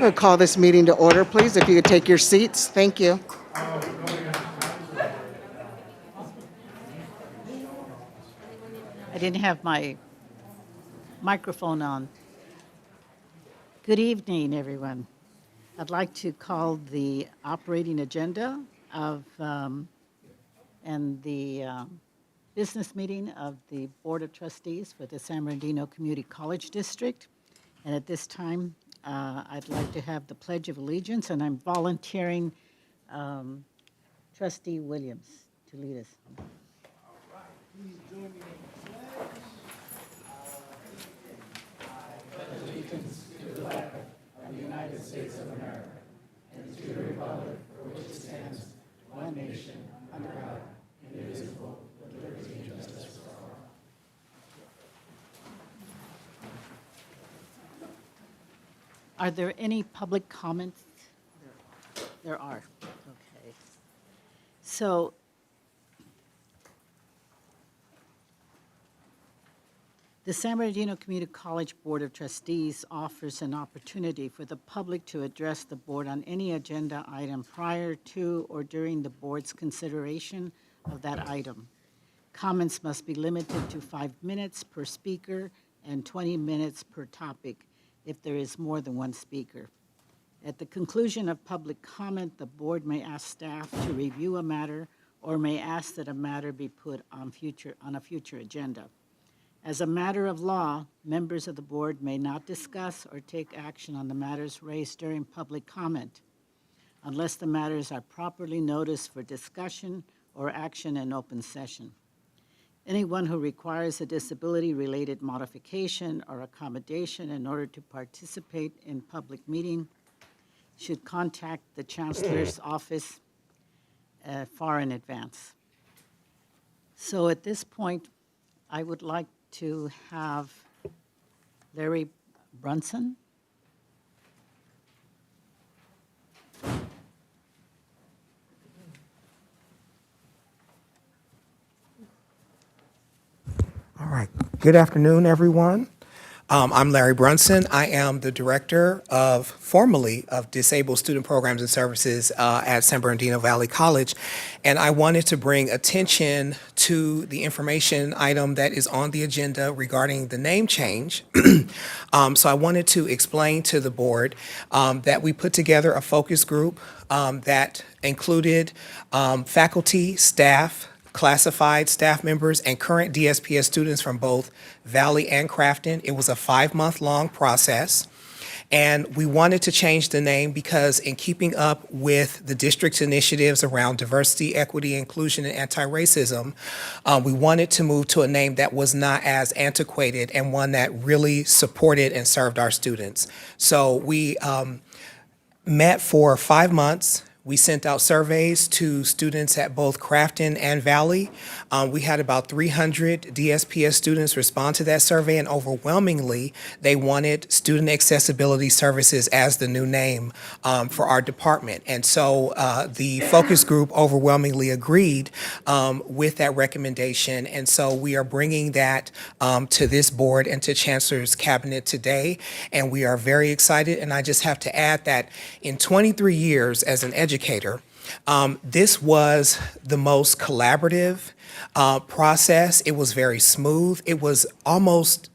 We'll call this meeting to order, please. If you could take your seats. Thank you. I didn't have my microphone on. Good evening, everyone. I'd like to call the operating agenda of and the business meeting of the Board of Trustees for the San Bernardino Community College District. And at this time, I'd like to have the Pledge of Allegiance, and I'm volunteering Trustee Williams to lead us. All right, please join me in the pledge. I pledge allegiance to the flag of the United States of America and to the republic for which it stands, one nation, under God, indivisible, with liberty and justice for all. Are there any public comments? There are. Okay. So the San Bernardino Community College Board of Trustees offers an opportunity for the public to address the board on any agenda item prior to or during the board's consideration of that item. Comments must be limited to 5 minutes per speaker and 20 minutes per topic if there is more than one speaker. At the conclusion of public comment, the board may ask staff to review a matter or may ask that a matter be put on a future agenda. As a matter of law, members of the board may not discuss or take action on the matters raised during public comment unless the matters are properly noticed for discussion or action in open session. Anyone who requires a disability-related modification or accommodation in order to participate in public meeting should contact the Chancellor's office far in advance. So at this point, I would like to have Larry Brunson. All right. Good afternoon, everyone. I'm Larry Brunson. I am the director formerly of Disabled Student Programs and Services at San Bernardino Valley College. And I wanted to bring attention to the information item that is on the agenda regarding the name change. So I wanted to explain to the board that we put together a focus group that included faculty, staff, classified staff members, and current DSPS students from both Valley and Crafton. It was a 5-month-long process, and we wanted to change the name because in keeping up with the district's initiatives around diversity, equity, inclusion, and anti-racism, we wanted to move to a name that was not as antiquated and one that really supported and served our students. So we met for 5 months. We sent out surveys to students at both Crafton and Valley. We had about 300 DSPS students respond to that survey, and overwhelmingly, they wanted student accessibility services as the new name for our department. And so the focus group overwhelmingly agreed with that recommendation. And so we are bringing that to this board and to Chancellor's Cabinet today. And we are very excited. And I just have to add that in 23 years as an educator, this was the most collaborative process. It was very smooth. It was almost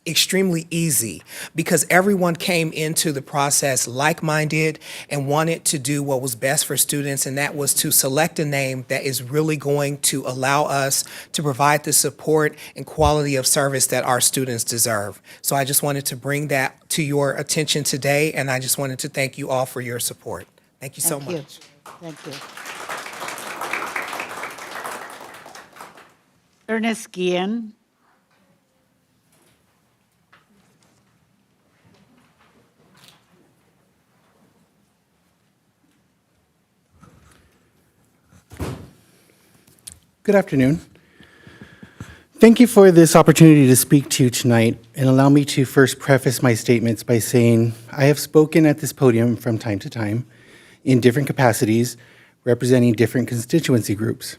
extremely easy because everyone came into the process like-minded and wanted to do what was best for students, and that was to select a name that is really going to allow us to provide the support and quality of service that our students deserve. So I just wanted to bring that to your attention today, and I just wanted to thank you all for your support. Thank you so much. Thank you. Ernest Guillen. Good afternoon. Thank you for this opportunity to speak to you tonight, and allow me to first preface my statements by saying I have spoken at this podium from time to time in different capacities, representing different constituency groups.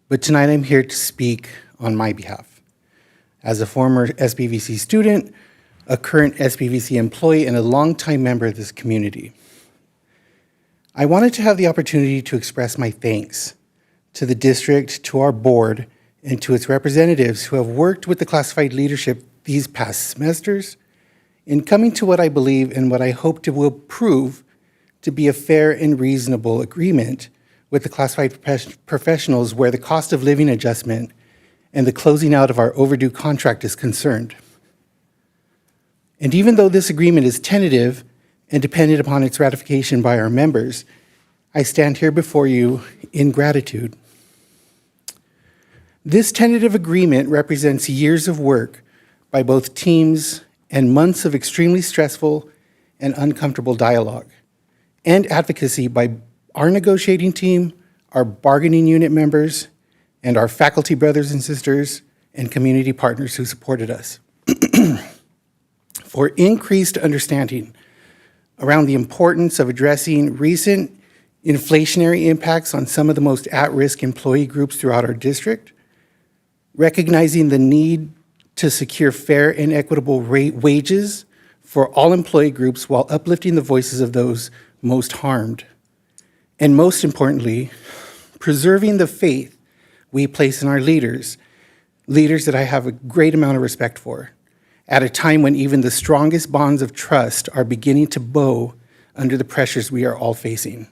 But tonight I'm here to speak on my behalf. As a former SBVC student, a current SBVC employee and a longtime member of this community. I wanted to have the opportunity to express my thanks to the district, to our board, and to its representatives who have worked with the classified leadership these past semesters in coming to what I believe and what I hope will prove to be a fair and reasonable agreement with the classified professionals where the cost of living adjustment and the closing out of our overdue contract is concerned. And even though this agreement is tentative and dependent upon its ratification by our members, I stand here before you in gratitude. This tentative agreement represents years of work by both teams and months of extremely stressful and uncomfortable dialogue and advocacy by our negotiating team, our bargaining unit members, and our faculty brothers and sisters and community partners who supported us. For increased understanding around the importance of addressing recent inflationary impacts on some of the most at-risk employee groups throughout our district, recognizing the need to secure fair and equitable wages for all employee groups while uplifting the voices of those most harmed, and most importantly, preserving the faith we place in our leaders that I have a great amount of respect for, at a time when even the strongest bonds of trust are beginning to bow under the pressures we are all facing.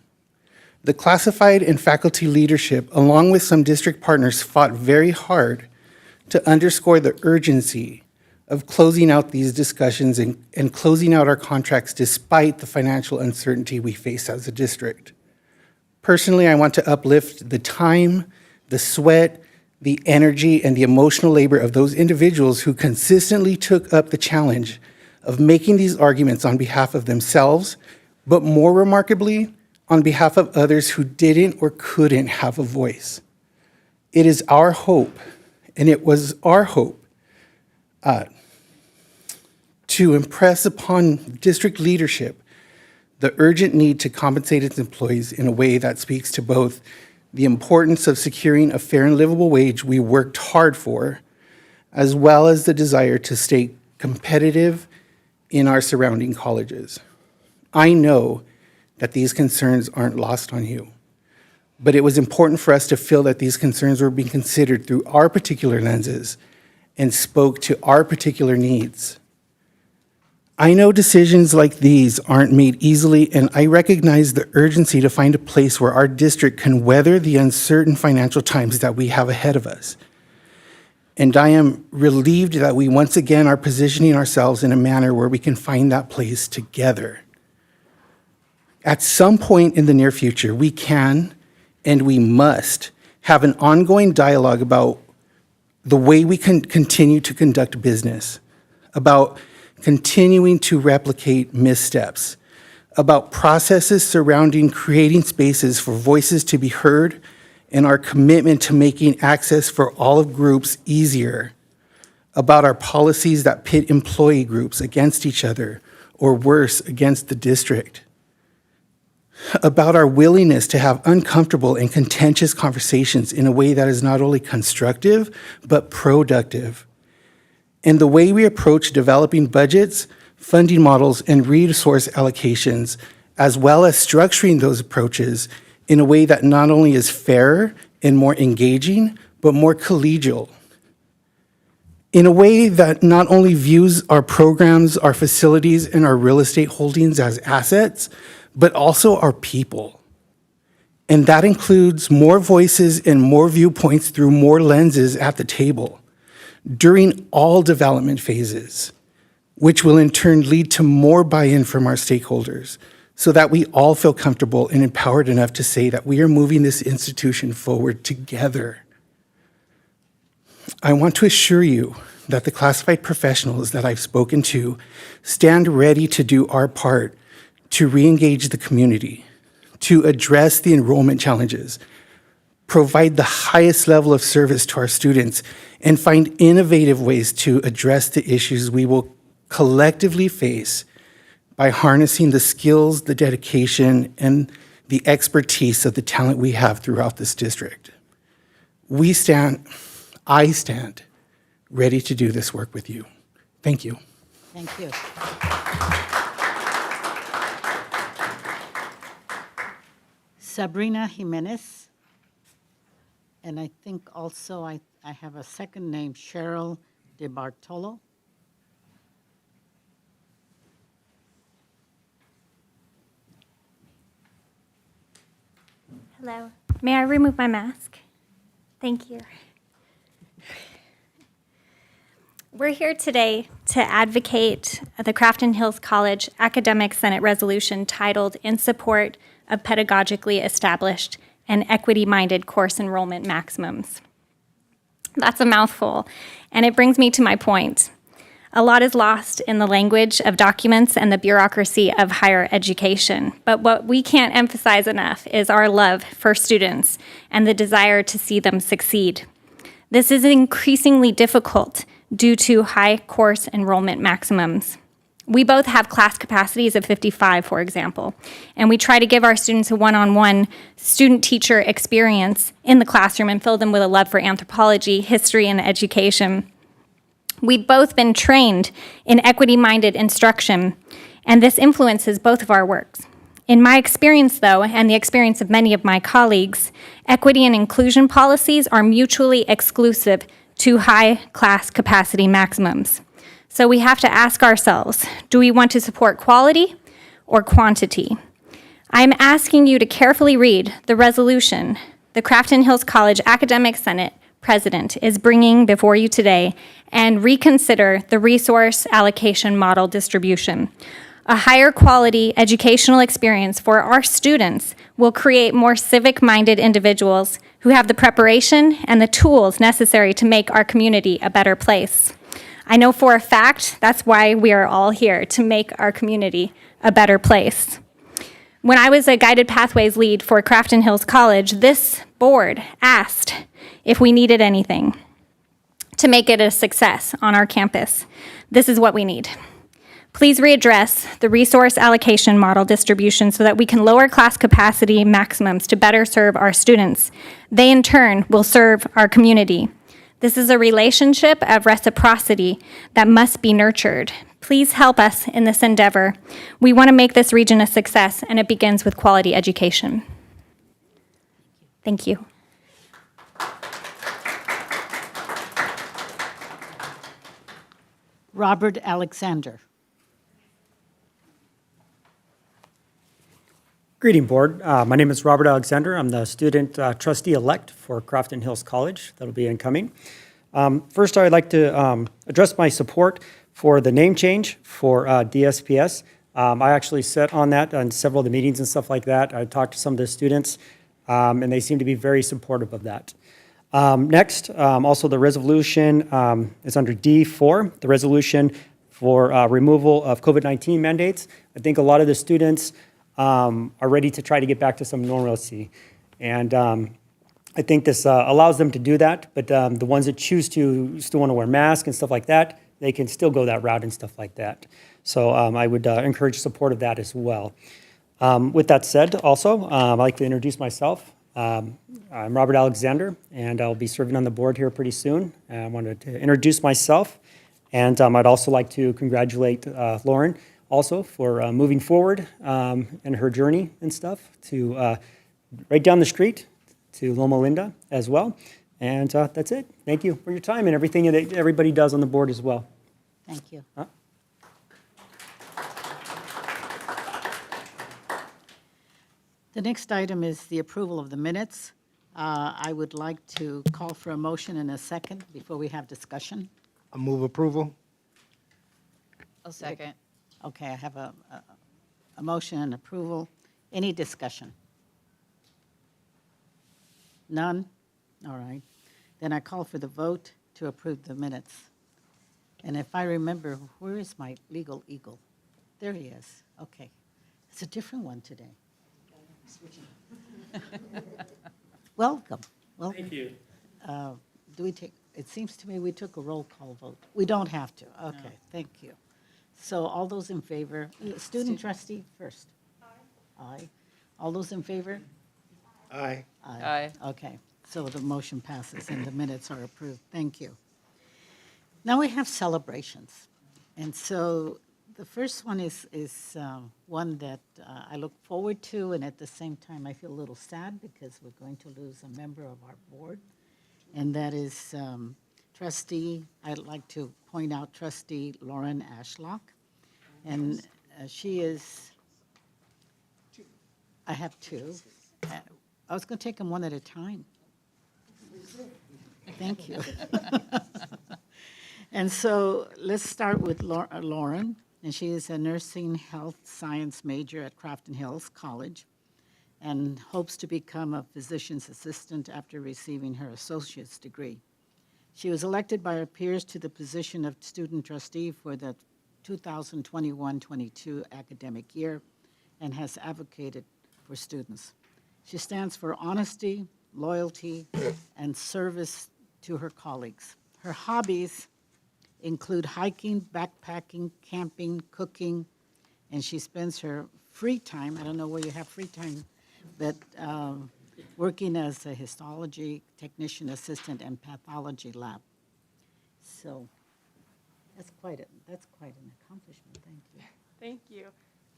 The classified and faculty leadership, along with some district partners, fought very hard to underscore the urgency of closing out these discussions and closing out our contracts despite the financial uncertainty we face as a district. Personally, I want to uplift the time, the sweat, the energy, and the emotional labor of those individuals who consistently took up the challenge of making these arguments on behalf of themselves, but more remarkably, on behalf of others who didn't or couldn't have a voice. It is our hope, and it was our hope, to impress upon district leadership the urgent need to compensate its employees in a way that speaks to both the importance of securing a fair and livable wage we worked hard for, as well as the desire to stay competitive in our surrounding colleges. I know that these concerns aren't lost on you, but it was important for us to feel that these concerns were being considered through our particular lenses and spoke to our particular needs. I know decisions like these aren't made easily, and I recognize the urgency to find a place where our district can weather the uncertain financial times that we have ahead of us. And I am relieved that we once again are positioning ourselves in a manner where we can find that place together. At some point in the near future, we can and we must have an ongoing dialogue about the way we can continue to conduct business, about continuing to replicate missteps, about processes surrounding creating spaces for voices to be heard, and our commitment to making access for all groups easier, about our policies that pit employee groups against each other, or worse, against the district, about our willingness to have uncomfortable and contentious conversations in a way that is not only constructive, but productive, and the way we approach developing budgets, funding models, and resource allocations, as well as structuring those approaches in a way that not only is fairer and more engaging, but more collegial. In a way that not only views our programs, our facilities, and our real estate holdings as assets, but also our people. And that includes more voices and more viewpoints through more lenses at the table during all development phases, which will in turn lead to more buy-in from our stakeholders so that we all feel comfortable and empowered enough to say that we are moving this institution forward together. I want to assure you that the classified professionals that I've spoken to stand ready to do our part to re-engage the community, to address the enrollment challenges, provide the highest level of service to our students, and find innovative ways to address the issues we will collectively face by harnessing the skills, the dedication, and the expertise of the talent we have throughout this district. I stand ready to do this work with you. Thank you. Thank you. Sabrina Jimenez. And I think also I have a second name, Cheryl DeBartolo. Hello. May I remove my mask? Thank you. We're here today to advocate the Crafton Hills College Academic Senate resolution titled "In Support of Pedagogically Established and Equity-Minded Course Enrollment Maximums." That's a mouthful, and it brings me to my point. A lot is lost in the language of documents and the bureaucracy of higher education. But what we can't emphasize enough is our love for students and the desire to see them succeed. This is increasingly difficult due to high course enrollment maximums. We both have class capacities of 55, for example, and we try to give our students a one-on-one student-teacher experience in the classroom and fill them with a love for anthropology, history, and education. We've both been trained in equity-minded instruction, and this influences both of our works. In my experience, though, and the experience of many of my colleagues, equity and inclusion policies are mutually exclusive to high class capacity maximums. So we have to ask ourselves, do we want to support quality or quantity? I'm asking you to carefully read the resolution the Crafton Hills College Academic Senate President is bringing before you today and reconsider the resource allocation model distribution. A higher quality educational experience for our students will create more civic-minded individuals who have the preparation and the tools necessary to make our community a better place. I know for a fact that's why we are all here, to make our community a better place. When I was a Guided Pathways lead for Crafton Hills College, this board asked if we needed anything to make it a success on our campus. This is what we need. Please readdress the resource allocation model distribution so that we can lower class capacity maximums to better serve our students. They, in turn, will serve our community. This is a relationship of reciprocity that must be nurtured. Please help us in this endeavor. We want to make this region a success, and it begins with quality education. Thank you. Robert Alexander. Greeting, Board. My name is Robert Alexander. I'm the student trustee-elect for Crafton Hills College. That'll be incoming. First, I would like to address my support for the name change for DSPS. I actually sat on that on several of the meetings and stuff like that. I talked to some of the students, and they seem to be very supportive of that. Next, also the resolution is under D4, the resolution for removal of COVID-19 mandates. I think a lot of the students are ready to try to get back to some normalcy. And I think this allows them to do that, but the ones that choose to still want to wear masks and stuff like that, they can still go that route and stuff like that. So I would encourage support of that as well. With that said, also, I'd like to introduce myself. I'm Robert Alexander, and I'll be serving on the board here pretty soon. I wanted to introduce myself, and I'd also like to congratulate Lauren also for moving forward in her journey and stuff to right down the street to Loma Linda as well. And that's it. Thank you for your time and everything that everybody does on the board as well. Thank you. The next item is the approval of the minutes. I would like to call for a motion in a second before we have discussion. I move approval. I'll second. Okay, I have a motion and approval. Any discussion? None? All right. Then I call for the vote to approve the minutes. And if I remember, where is my legal eagle? There he is. Okay. It's a different one today. Welcome. Thank you. Do we take, it seems to me we took a roll call vote. We don't have to. Okay, thank you. So all those in favor, student trustee first. Aye. All those in favor? Aye. Aye. Okay, so the motion passes and the minutes are approved. Thank you. Now we have celebrations. And so the first one is one that I look forward to, and at the same time, I feel a little sad because we're going to lose a member of our board, and that is trustee, I'd like to point out trustee Lauren Ashlock. And she is, I have two. I was going to take them one at a time. Thank you. And so let's start with Lauren, and she is a nursing health science major at Crafton Hills College and hopes to become a physician's assistant after receiving her associate's degree. She was elected by her peers to the position of student trustee for the 2021-22 academic year and has advocated for students. She stands for honesty, loyalty, and service to her colleagues. Her hobbies include hiking, backpacking, camping, cooking, and she spends her free time, I don't know where you have free time, but working as a histology technician assistant and pathology lab. So that's quite an accomplishment, thank you. Thank you.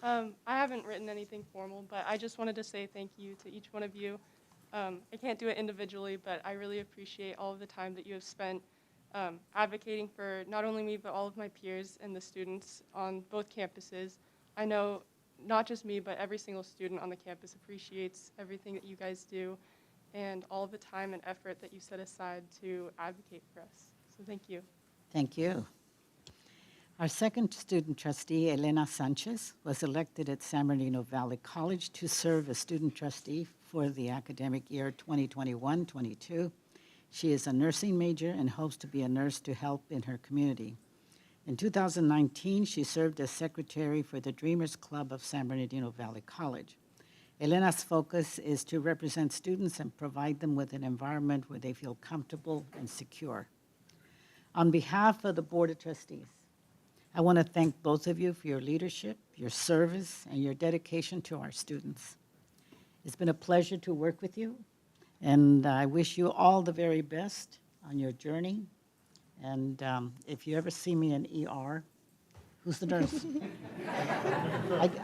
I haven't written anything formal, but I just wanted to say thank you to each one of you. I can't do it individually, but I really appreciate all of the time that you have spent advocating for not only me, but all of my peers and the students on both campuses. I know not just me, but every single student on the campus appreciates everything that you guys do and all of the time and effort that you set aside to advocate for us. So thank you. Thank you. Our second student trustee, Elena Sanchez, was elected at San Bernardino Valley College to serve as student trustee for the academic year 2021-22. She is a nursing major and hopes to be a nurse to help in her community. In 2019, she served as secretary for the Dreamers Club of San Bernardino Valley College. Elena's focus is to represent students and provide them with an environment where they feel comfortable and secure. On behalf of the Board of Trustees, I want to thank both of you for your leadership, your service, and your dedication to our students. It's been a pleasure to work with you, and I wish you all the very best on your journey. And if you ever see me in ER, who's the nurse?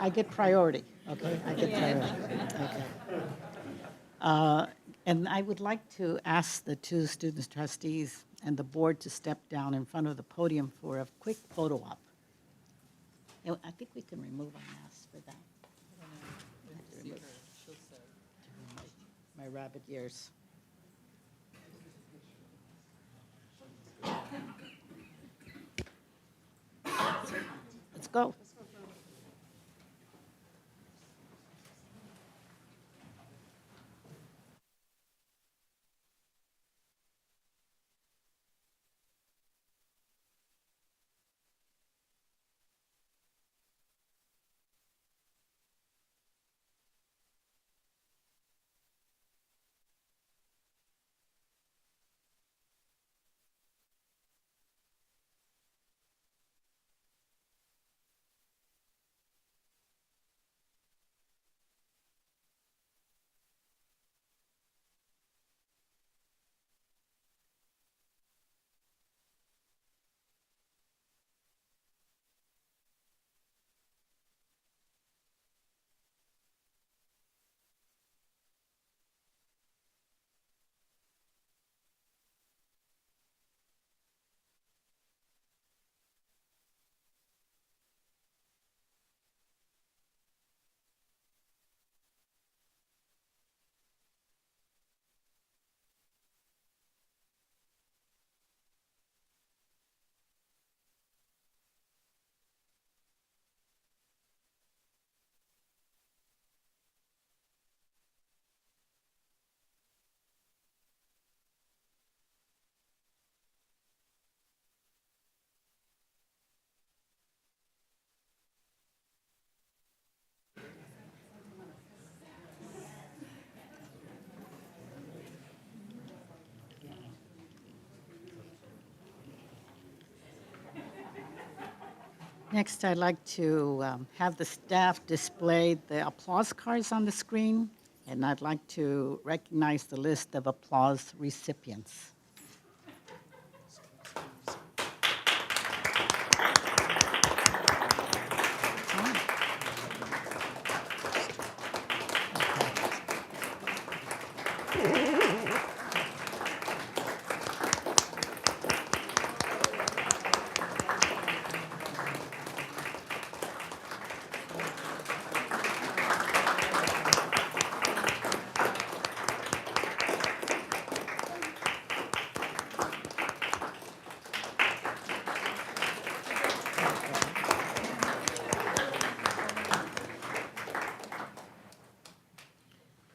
I get priority, okay? I get priority, okay. And I would like to ask the two students trustees and the board to step down in front of the podium for a quick photo op. And I think we can remove our masks for that. We have to remove my rabbit ears. Let's go. Next, I'd like to have the staff display the applause cards on the screen, and I'd like to recognize the list of applause recipients.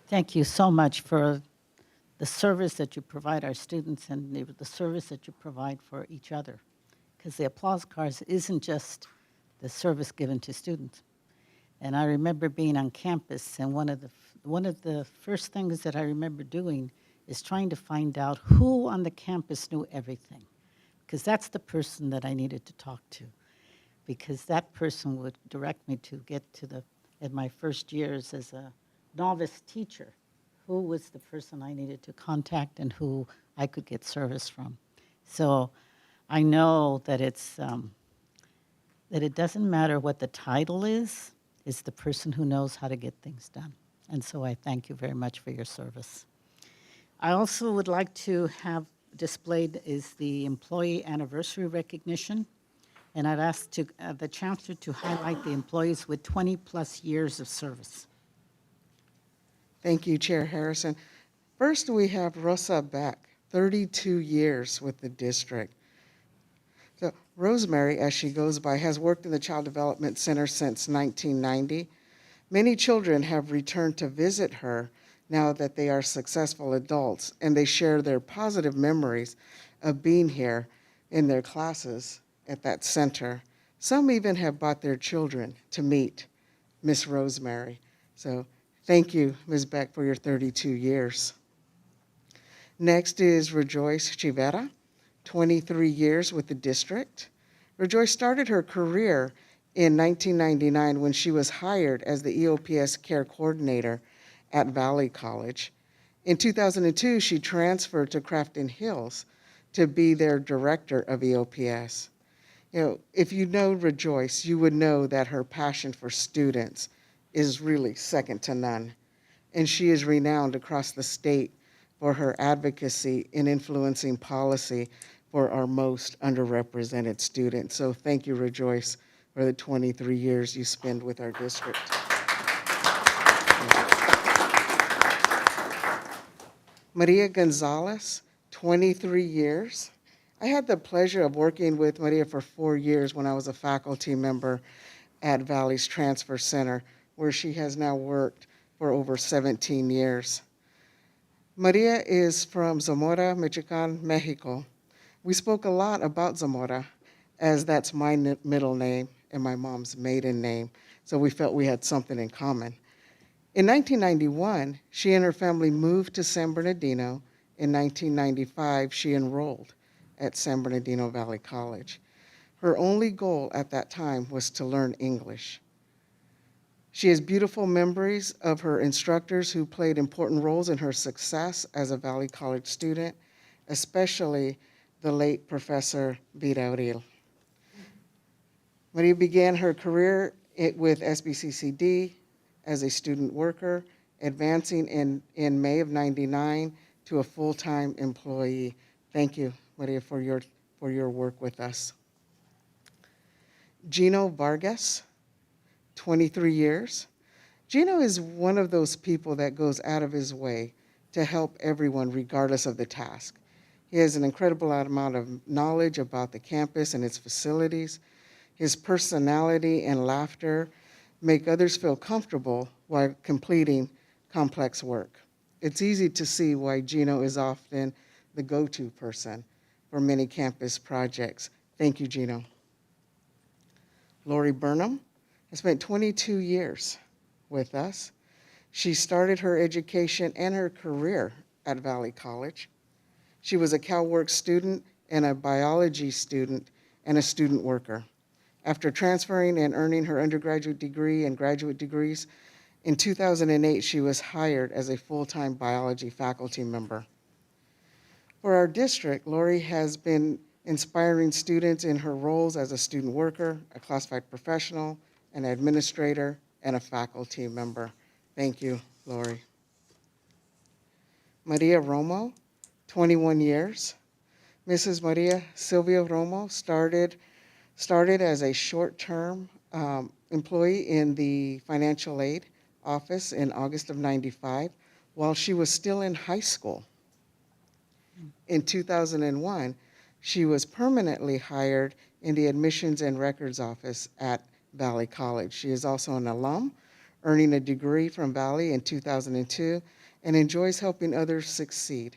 Thank you so much for the service that you provide our students and the service that you provide for each other. Because the applause cards isn't just the service given to students. And I remember being on campus, and one of the first things that I remember doing is trying to find out who on the campus knew everything, because that's the person that I needed to talk to, because that person would direct me to get to in my first years as a novice teacher, who was the person I needed to contact and who I could get service from. So I know that that it doesn't matter what the title is, it's the person who knows how to get things done. And so I thank you very much for your service. I also would like to have displayed is the employee anniversary recognition. And I've asked the chancellor to highlight the employees with 20-plus years of service. Thank you, Chair Harrison. First, we have Rosa Beck, 32 years with the district. So Rosemary, as she goes by, has worked in the Child Development Center since 1990. Many children have returned to visit her now that they are successful adults, and they share their positive memories of being here in their classes at that center. Some even have brought their children to meet Miss Rosemary. So thank you, Ms. Beck, for your 32 years. Next is Rejoice Chivera, 23 years with the district. Rejoice started her career in 1999 when she was hired as the EOPS care coordinator at Valley College. In 2002, she transferred to Crafton Hills to be their director of EOPS. You know, if you know Rejoice, you would know that her passion for students is really second to none. And she is renowned across the state for her advocacy in influencing policy for our most underrepresented students. So thank you, Rejoice, for the 23 years you spend with our district. Maria Gonzalez, 23 years. I had the pleasure of working with Maria for 4 years when I was a faculty member at Valley's Transfer Center, where she has now worked for over 17 years. Maria is from Zamora, Michoacan, Mexico. We spoke a lot about Zamora, as that's my middle name and my mom's maiden name, so we felt we had something in common. In 1991, she and her family moved to San Bernardino. In 1995, she enrolled at San Bernardino Valley College. Her only goal at that time was to learn English. She has beautiful memories of her instructors who played important roles in her success as a Valley College student, especially the late Professor Virauril. Maria began her career with Sbccd as a student worker, advancing in May of '99 to a full-time employee. Thank you, Maria, for your work with us. Gino Vargas, 23 years. Gino is one of those people that goes out of his way to help everyone regardless of the task. He has an incredible amount of knowledge about the campus and its facilities. His personality and laughter make others feel comfortable while completing complex work. It's easy to see why Gino is often the go-to person for many campus projects. Thank you, Gino. Lori Burnham has spent 22 years with us. She started her education and her career at Valley College. She was a CalWorks student and a biology student and a student worker. After transferring and earning her undergraduate degree and graduate degrees, in 2008, she was hired as a full-time biology faculty member. For our district, Lori has been inspiring students in her roles as a student worker, a classified professional, an administrator, and a faculty member. Thank you, Lori. Maria Romo, 21 years. Mrs. Maria Silvia Romo started as a short-term employee in the financial aid office in August of '95 while she was still in high school. In 2001, she was permanently hired in the admissions and records office at Valley College. She is also an alum, earning a degree from Valley in 2002, and enjoys helping others succeed.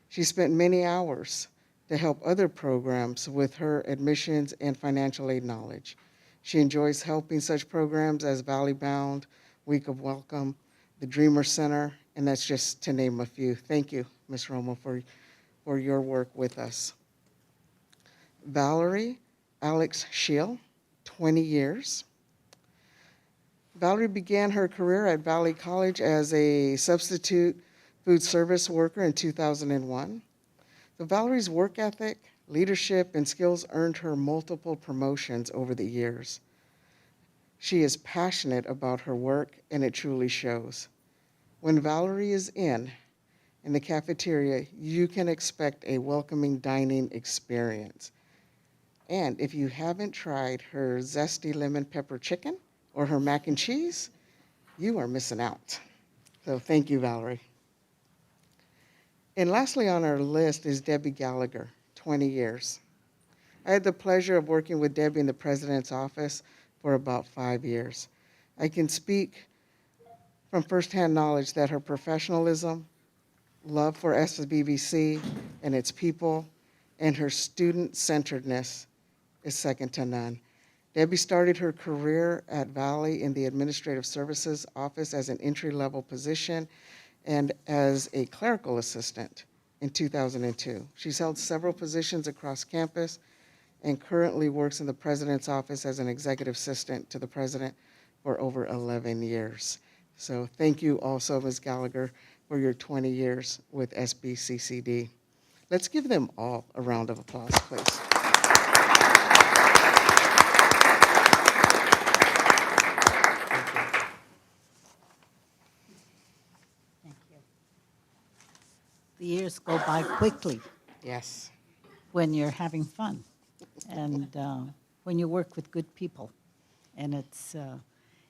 She spent many hours to help other programs with her admissions and financial aid knowledge. She enjoys helping such programs as Valley Bound, Week of Welcome, the Dreamer Center, and that's just to name a few. Thank you, Ms. Romo, for your work with us. Valerie Alex Scheel, 20 years. Valerie began her career at Valley College as a substitute food service worker in 2001. So Valerie's work ethic, leadership, and skills earned her multiple promotions over the years. She is passionate about her work, and it truly shows. When Valerie is in the cafeteria, you can expect a welcoming dining experience. And if you haven't tried her zesty lemon pepper chicken or her mac and cheese, you are missing out. So thank you, Valerie. And lastly on our list is Debbie Gallagher, 20 years. I had the pleasure of working with Debbie in the president's office for about 5 years. I can speak from firsthand knowledge that her professionalism, love for SBVC and its people, and her student-centeredness is second to none. Debbie started her career at Valley in the Administrative Services Office as an entry-level position and as a clerical assistant in 2002. She's held several positions across campus and currently works in the President's Office as an executive assistant to the President for over 11 years. So thank you also, Ms. Gallagher, for your 20 years with Sbccd. Let's give them all a round of applause, please. Thank you. The years go by quickly Yes. when you're having fun and when you work with good people. And it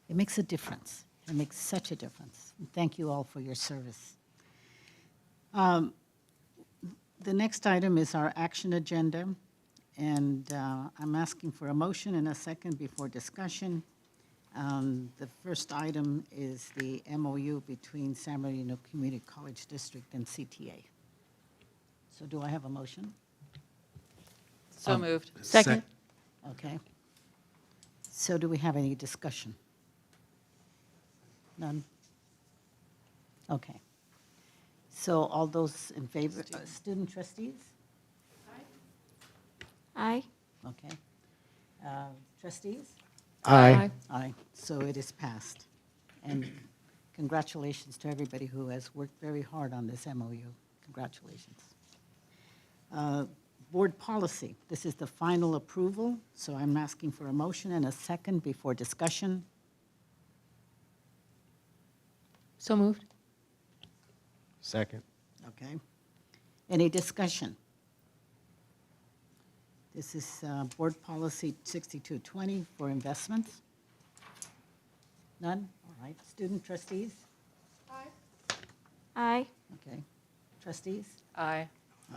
makes a difference. It makes such a difference. And thank you all for your service. The next item is our action agenda, and I'm asking for a motion and a second before discussion. The first item is the MOU between San Bernardino Community College District and CTA. So do I have a motion? So moved. Second. Okay. So do we have any discussion? None? Okay. So all those in favor, student trustees? Aye. Okay. Trustees? Aye. Aye. So it is passed. And congratulations to everybody who has worked very hard on this MOU. Congratulations. Board policy. This is the final approval, so I'm asking for a motion and a second before discussion. So moved. Second. Okay. Any discussion? This is Board Policy 6220 for investments. None? All right. Student trustees? Aye. Okay. Trustees? Aye.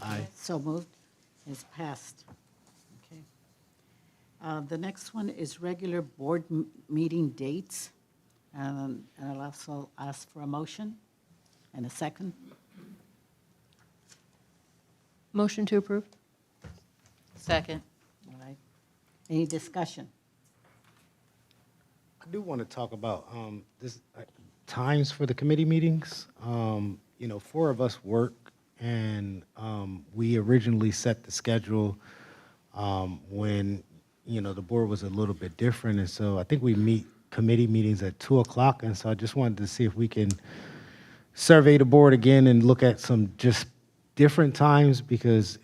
Aye. So moved. Is passed. Okay. The next one is regular board meeting dates. And I'll also ask for a motion and a second. Motion to approve. Second. All right. Any discussion? I do want to talk about this times for the committee meetings. You know, 4 of us work, and we originally set the schedule when, you know, the board was a little bit different, and so I think we meet committee meetings at 2 o'clock, and so I just wanted to see if we can survey the board again and look at some just different times, because,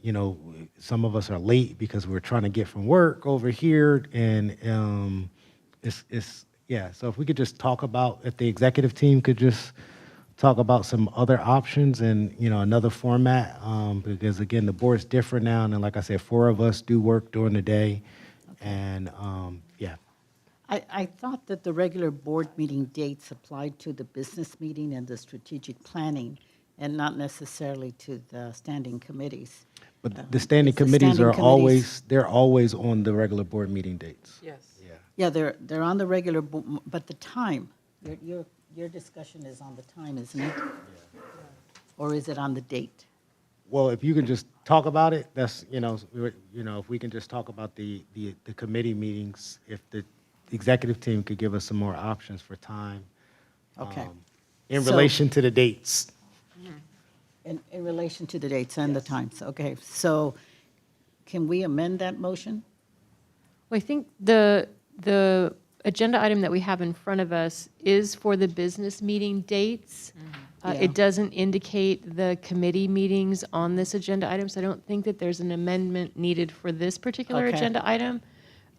you know, some of us are late because we're trying to get from work over here, and yeah, so if we could just talk about, if the executive team could just talk about some other options and, another format, because again, the board's different now, and then, like I said, 4 of us do work during the day, and, yeah. I thought that the regular board meeting dates applied to the business meeting and the strategic planning, and not necessarily to the standing committees. But the standing It's the committees standing are committees. always, they're always on the regular board meeting dates. Yes. Yeah. Yeah, they're on the regular, but the time, your discussion is on the time, isn't it? Or is it on the date? Well, if you can just talk about it, that's, if we can just talk about the committee meetings, if the executive team could give us some more options for time. Okay. In So- relation to the dates. In relation to the dates and the times, okay. So can we amend that motion? Well, I think the agenda item that we have in front of us is for the business meeting dates. Yeah. It doesn't indicate the committee meetings on this agenda item, so I don't think that there's an amendment needed for this particular Okay. agenda item.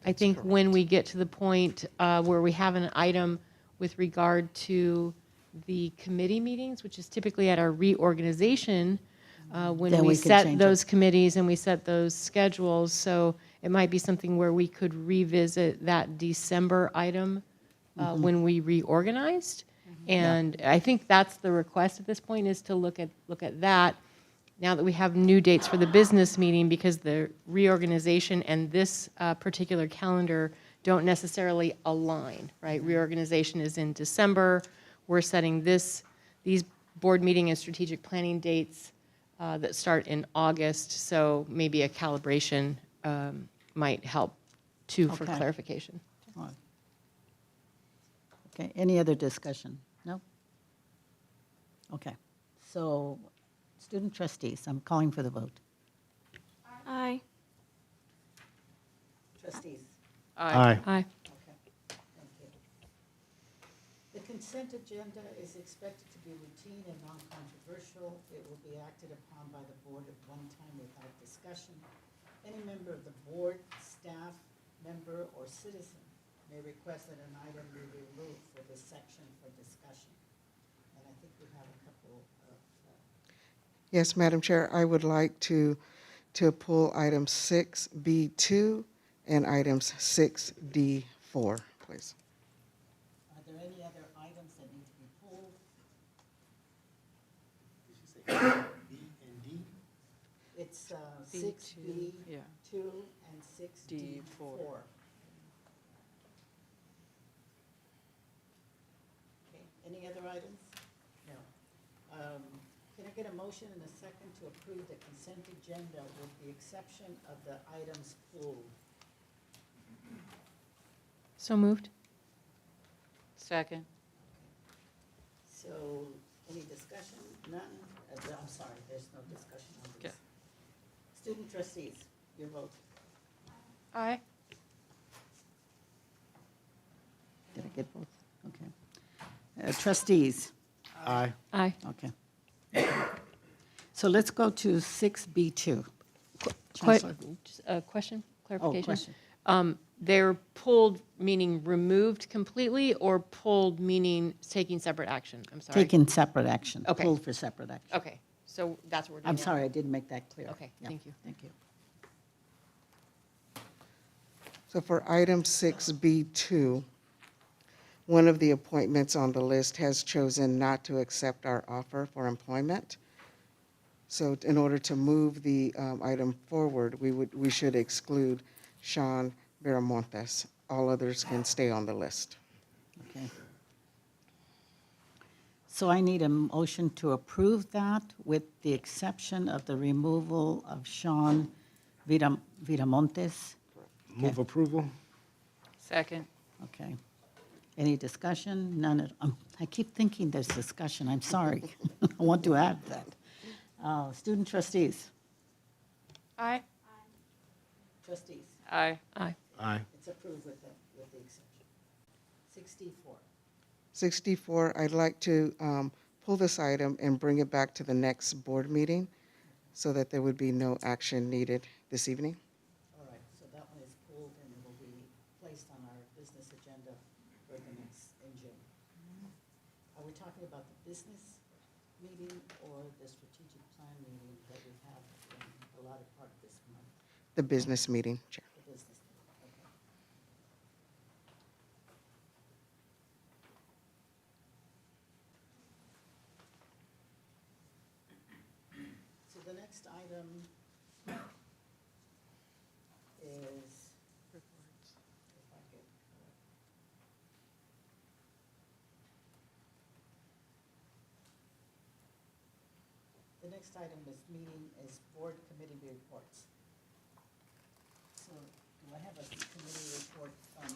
I think when we get to the point where we have an item with regard to the committee meetings, which is typically at our reorganization, when Then we we can set change it. those committees and we set those schedules. So it might be something where we could revisit that December item when we reorganized. And I think that's the request at this point, is to look at that now that we have new dates for the business meeting, because the reorganization and this particular calendar don't necessarily align, right? Reorganization is in December. We're setting these board meeting and strategic planning dates that start in August, so maybe a calibration might help too for Okay. clarification. Okay, any other discussion? No? Okay, so student trustees, I'm calling for the vote. Aye. Trustees. Aye. Aye. Okay, thank you. The consent agenda is expected to be routine and non-controversial. It will be acted upon by the board at one time without discussion. Any member of the board, staff, member, or citizen may request that an item be removed for this section for discussion. And I think we have a couple of, Yes, Madam Chair, I would like to pull items 6B2 and items 6D4, please. are there any other items that need to be pulled? It's B2, 6B2 yeah. and 6D4. Okay, any other items? No. Can I get a motion and a second to approve the consent agenda with the exception of the items pulled? So moved? Second. So, any discussion? None? I'm sorry, there's no discussion on this. Okay. Student trustees, your vote. Aye. Did I get both? Okay. Trustees? Aye. Aye. Okay. So let's go to 6B2. Chancellor? Just a question, Oh, clarification? question. They're pulled, meaning removed completely, or pulled, meaning taking separate action? I'm sorry. Taking separate action. Okay. Pulled for separate action. Okay, so that's what we're doing I'm now. sorry, I didn't make that clear. Okay, Yeah, thank you. Thank you. So for item 6B2, one of the appointments on the list has chosen not to accept our offer for employment. So in order to move the item forward, we should exclude Sean Viramontes. All others can stay on the list. Okay. So I need a motion to approve that with the exception of the removal of Sean Viramontes. Move approval? Second. Okay. Any discussion? None. I keep thinking there's discussion. I'm sorry. I want to add that. Student trustees? Aye. Trustees. Aye. Aye. Aye. It's approved with the exception. 64. 64, I'd like to pull this item and bring it back to the next board meeting so that there would be no action needed this evening. All right, so that one is pulled and will be placed on our business agenda for the next, in June. Are we talking about the business meeting or the strategic plan meeting that we have in the latter part of this month, The business meeting, Chair. the business meeting? Okay. So the next item is. If I could, the next item is board committee reports. So do I have a committee report? I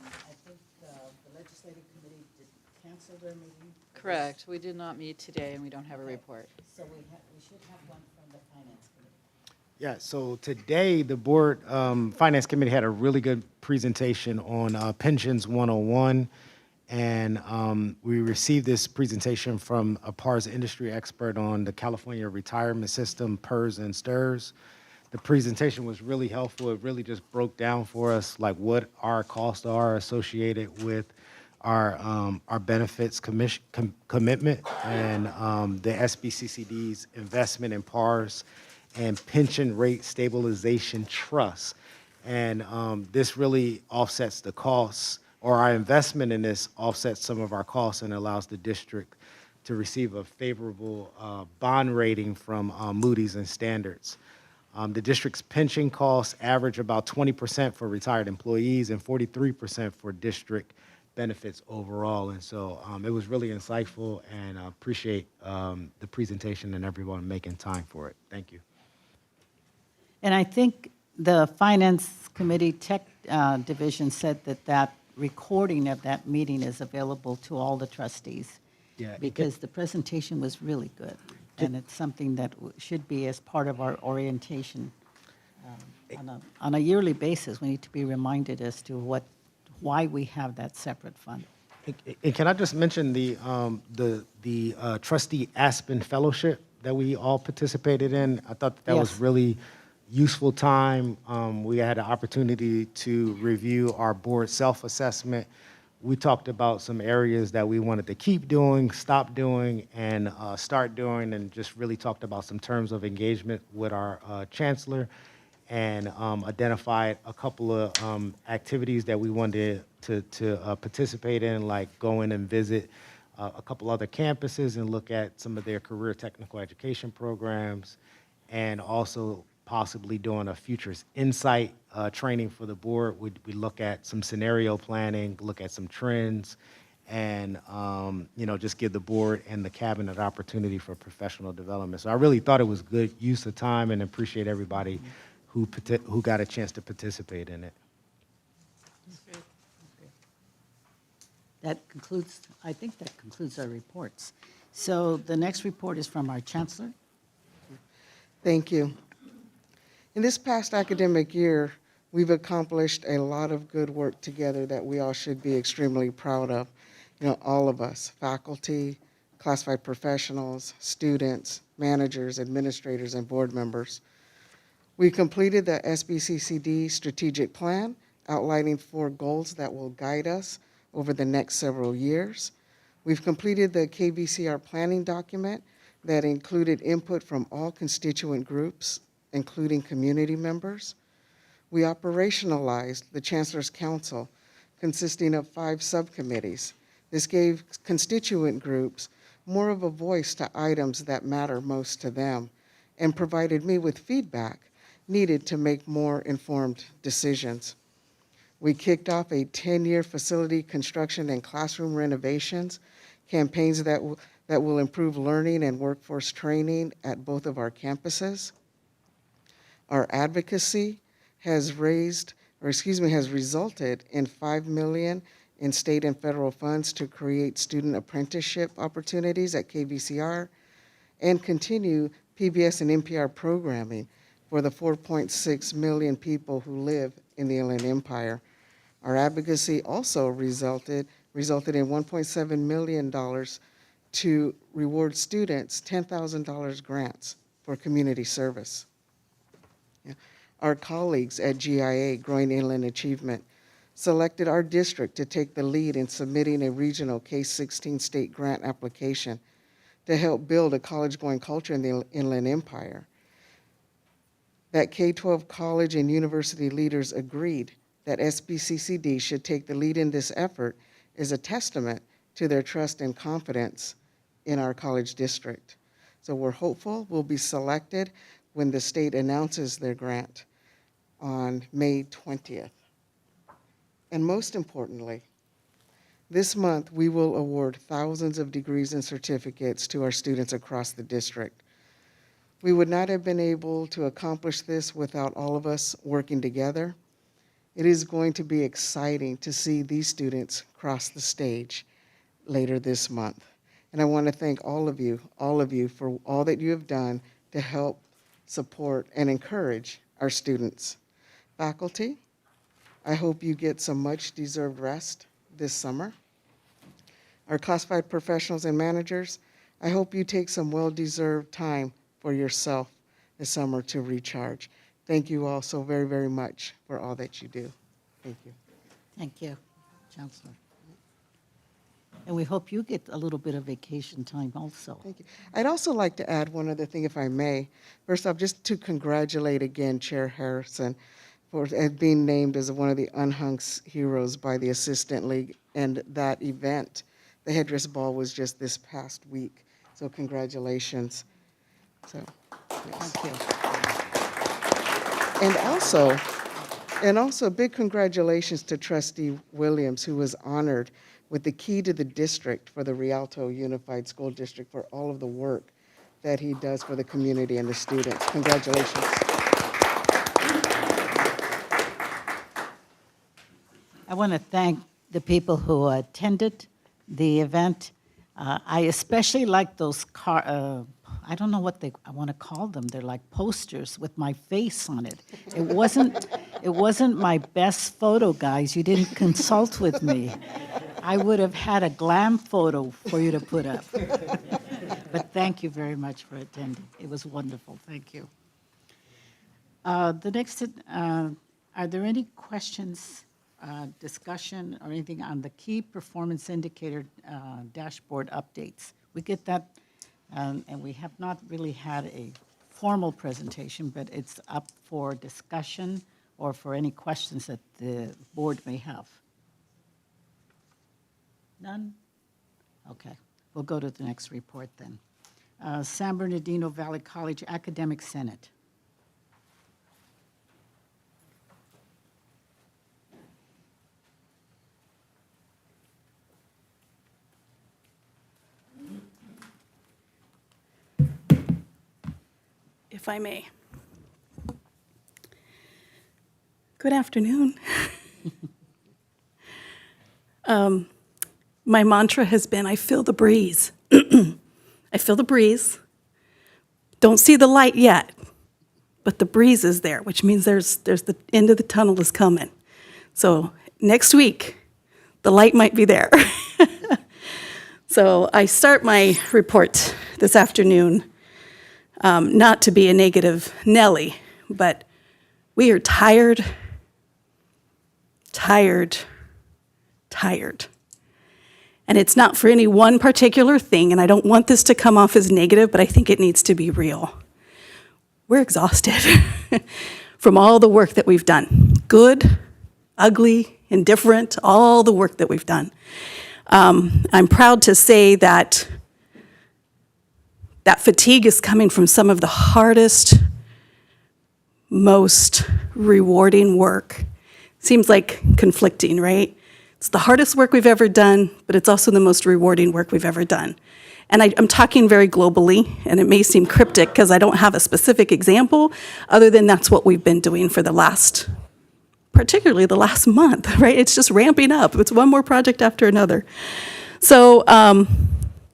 think the legislative committee did cancel their meeting. Correct. We did not meet today, and we don't have a Okay. report. So we should have one from the finance committee. Yeah, so today, the Board Finance Committee had a really good presentation on Pensions 101, and we received this presentation from a PARS industry expert on the California retirement system, PERS and STIRS. The presentation was really helpful. It really just broke down for us like what our costs are associated with our benefits commitment and the SBCCD's investment in PARS and pension rate stabilization trust. And this really offsets the costs, or our investment in this offsets some of our costs and allows the district to receive a favorable bond rating from Moody's and Standards. The district's pension costs average about 20% for retired employees and 43% for district benefits overall. And so it was really insightful, and I appreciate the presentation and everyone making time for it. Thank you. And I think the Finance Committee Tech Division said that recording of that meeting is available to all the trustees. Yeah, Because the presentation was really good, and it's something that should be as part of our orientation. On a yearly basis, we need to be reminded as to why we have that separate fund. And can I just mention the trustee Aspen Fellowship that we all participated in? I thought that was Yes. really useful time. We had an opportunity to review our board self-assessment. We talked about some areas that we wanted to keep doing, stop doing, and start doing, and just really talked about some terms of engagement with our chancellor, and identified a couple of activities that we wanted to participate in, like going and visit a couple other campuses and look at some of their career technical education programs, and also possibly doing a futures insight training for the board. We look at some scenario planning, look at some trends, and just give the board and the cabinet opportunity for professional development. So I really thought it was good use of time, and appreciate everybody who got a chance to participate in it. I think that concludes our reports. So the next report is from our chancellor. Thank you. In this past academic year, we've accomplished a lot of good work together that we all should be extremely proud of. All of us, faculty, classified professionals, students, managers, administrators, and board members. We completed the SBCCD strategic plan, outlining 4 goals that will guide us over the next several years. We've completed the KVCR planning document that included input from all constituent groups, including community members. We operationalized the Chancellor's Council, consisting of 5 subcommittees. This gave constituent groups more of a voice to items that matter most to them, and provided me with feedback needed to make more informed decisions. We kicked off a 10-year facility construction and classroom renovations, campaigns that will improve learning and workforce training at both of our campuses. Our advocacy has resulted in $5 million in state and federal funds to create student apprenticeship opportunities at KVCR, and continue PBS and NPR programming for the 4.6 million people who live in the Inland Empire. Our advocacy also resulted in $1.7 million to reward students $10,000 grants for community service. Our colleagues at GIA, Growing Inland Achievement, selected our district to take the lead in submitting a regional K-16 state grant application. to help build a college-going culture in the Inland Empire. That K-12 college and university leaders agreed that Sbccd should take the lead in this effort is a testament to their trust and confidence in our college district. So we're hopeful we'll be selected when the state announces their grant on May 20th. And most importantly, this month we will award thousands of degrees and certificates to our students across the district. We would not have been able to accomplish this without all of us working together. It is going to be exciting to see these students cross the stage later this month. And I want to thank all of you for all that you have done to help support and encourage our students. Faculty, I hope you get some much-deserved rest this summer. Our classified professionals and managers, I hope you take some well-deserved time for yourself this summer to recharge. Thank you all so very, very much for all that you do. Thank you. Thank you, Chancellor. And we hope you get a little bit of vacation time also. Thank you. I'd also like to add one other thing, if I may. First off, just to congratulate again Chair Harrison for being named as one of the unsung heroes by the Assistant League, and that event, the headdress ball, was just this past week. So congratulations. So, yes. Thank you. And also big congratulations to Trustee Williams, who was honored with the key to the district for the Rialto Unified School District for all of the work that he does for the community and the students. Congratulations. I want to thank the people who attended the event. I especially like those I don't know what I want to call them. They're like posters with my face on it. It wasn't my best photo, guys. You didn't consult with me. I would have had a glam photo for you to put up. But thank you very much for attending. It was wonderful. Thank you. The next, are there any questions, discussion, or anything on the key performance indicator dashboard updates? We get that, and we have not really had a formal presentation, but it's up for discussion or for any questions that the board may have. None? Okay, we'll go to the next report then. San Bernardino Valley College Academic Senate. If I may. Good afternoon. My mantra has been, I feel the breeze. I feel the breeze. Don't see the light yet, but the breeze is there, which means there's the end of the tunnel is coming. So next week, the light might be there. So I start my report this afternoon, not to be a negative Nelly, but we are tired. And it's not for any one particular thing, and I don't want this to come off as negative, but I think it needs to be real. We're exhausted from all the work that we've done. Good, ugly, indifferent, all the work that we've done. I'm proud to say that fatigue is coming from some of the hardest, most rewarding work. Seems like conflicting, right? It's the hardest work we've ever done, but it's also the most rewarding work we've ever done. And I'm talking very globally, and it may seem cryptic because I don't have a specific example, other than that's what we've been doing for particularly the last month, right? It's just ramping up. It's one more project after another. So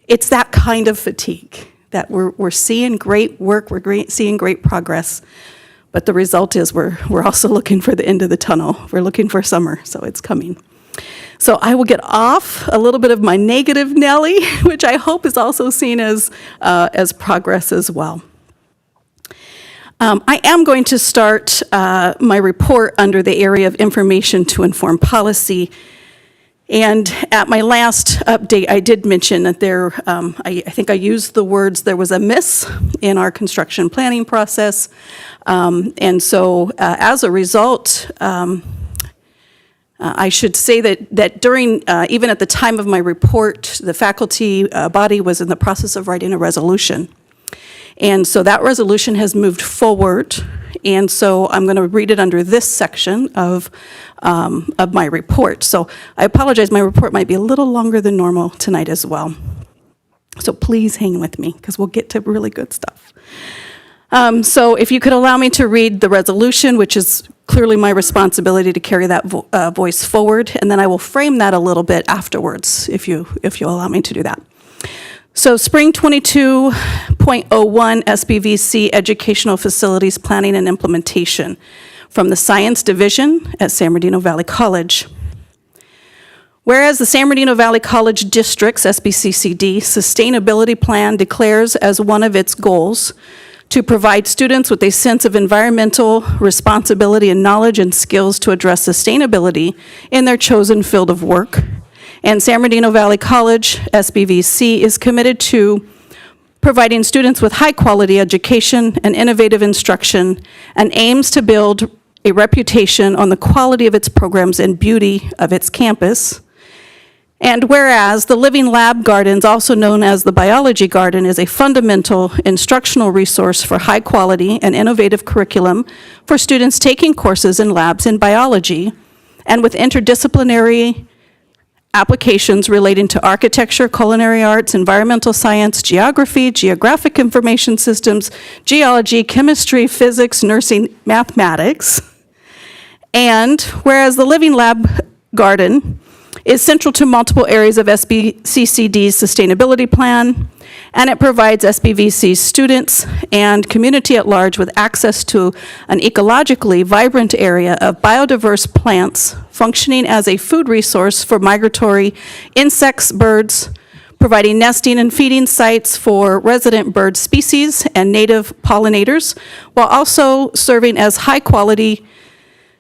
it's that kind of fatigue that we're seeing great work, seeing great progress, but the result is we're also looking for the end of the tunnel. We're looking for summer, so it's coming. So I will get off a little bit of my negative Nelly, which I hope is also seen as progress as well. I am going to start my report under the area of information to inform policy. And at my last update, I did mention that I think I used the words, there was a miss in our construction planning process. And so as a result, I should say that during, even at the time of my report, the faculty body was in the process of writing a resolution. And so that resolution has moved forward, and so I'm going to read it under this section of my report. So I apologize, my report might be a little longer than normal tonight as well. So please hang with me, because we'll get to really good stuff. So if you could allow me to read the resolution, which is clearly my responsibility to carry that voice forward, and then I will frame that a little bit afterwards, if you'll allow me to do that. So Spring 22.01 SBVC Educational Facilities Planning and Implementation from the Science Division at San Bernardino Valley College. Whereas the San Bernardino Valley College District's Sbccd Sustainability Plan declares as one of its goals to provide students with a sense of environmental responsibility and knowledge and skills to address sustainability in their chosen field of work. And San Bernardino Valley College, SBVC, is committed to providing students with high-quality education and innovative instruction, and aims to build a reputation on the quality of its programs and beauty of its campus. And whereas the Living Lab Gardens, also known as the Biology Garden, is a fundamental instructional resource for high-quality and innovative curriculum for students taking courses in labs in biology, and with interdisciplinary applications relating to architecture, culinary arts, environmental science, geography, geographic information systems, geology, chemistry, physics, nursing, mathematics. And whereas the Living Lab Garden is central to multiple areas of Sbccd's sustainability plan, and it provides SBVC students and community at large with access to an ecologically vibrant area of biodiverse plants functioning as a food resource for migratory insects, birds, providing nesting and feeding sites for resident bird species and native pollinators, while also serving as high-quality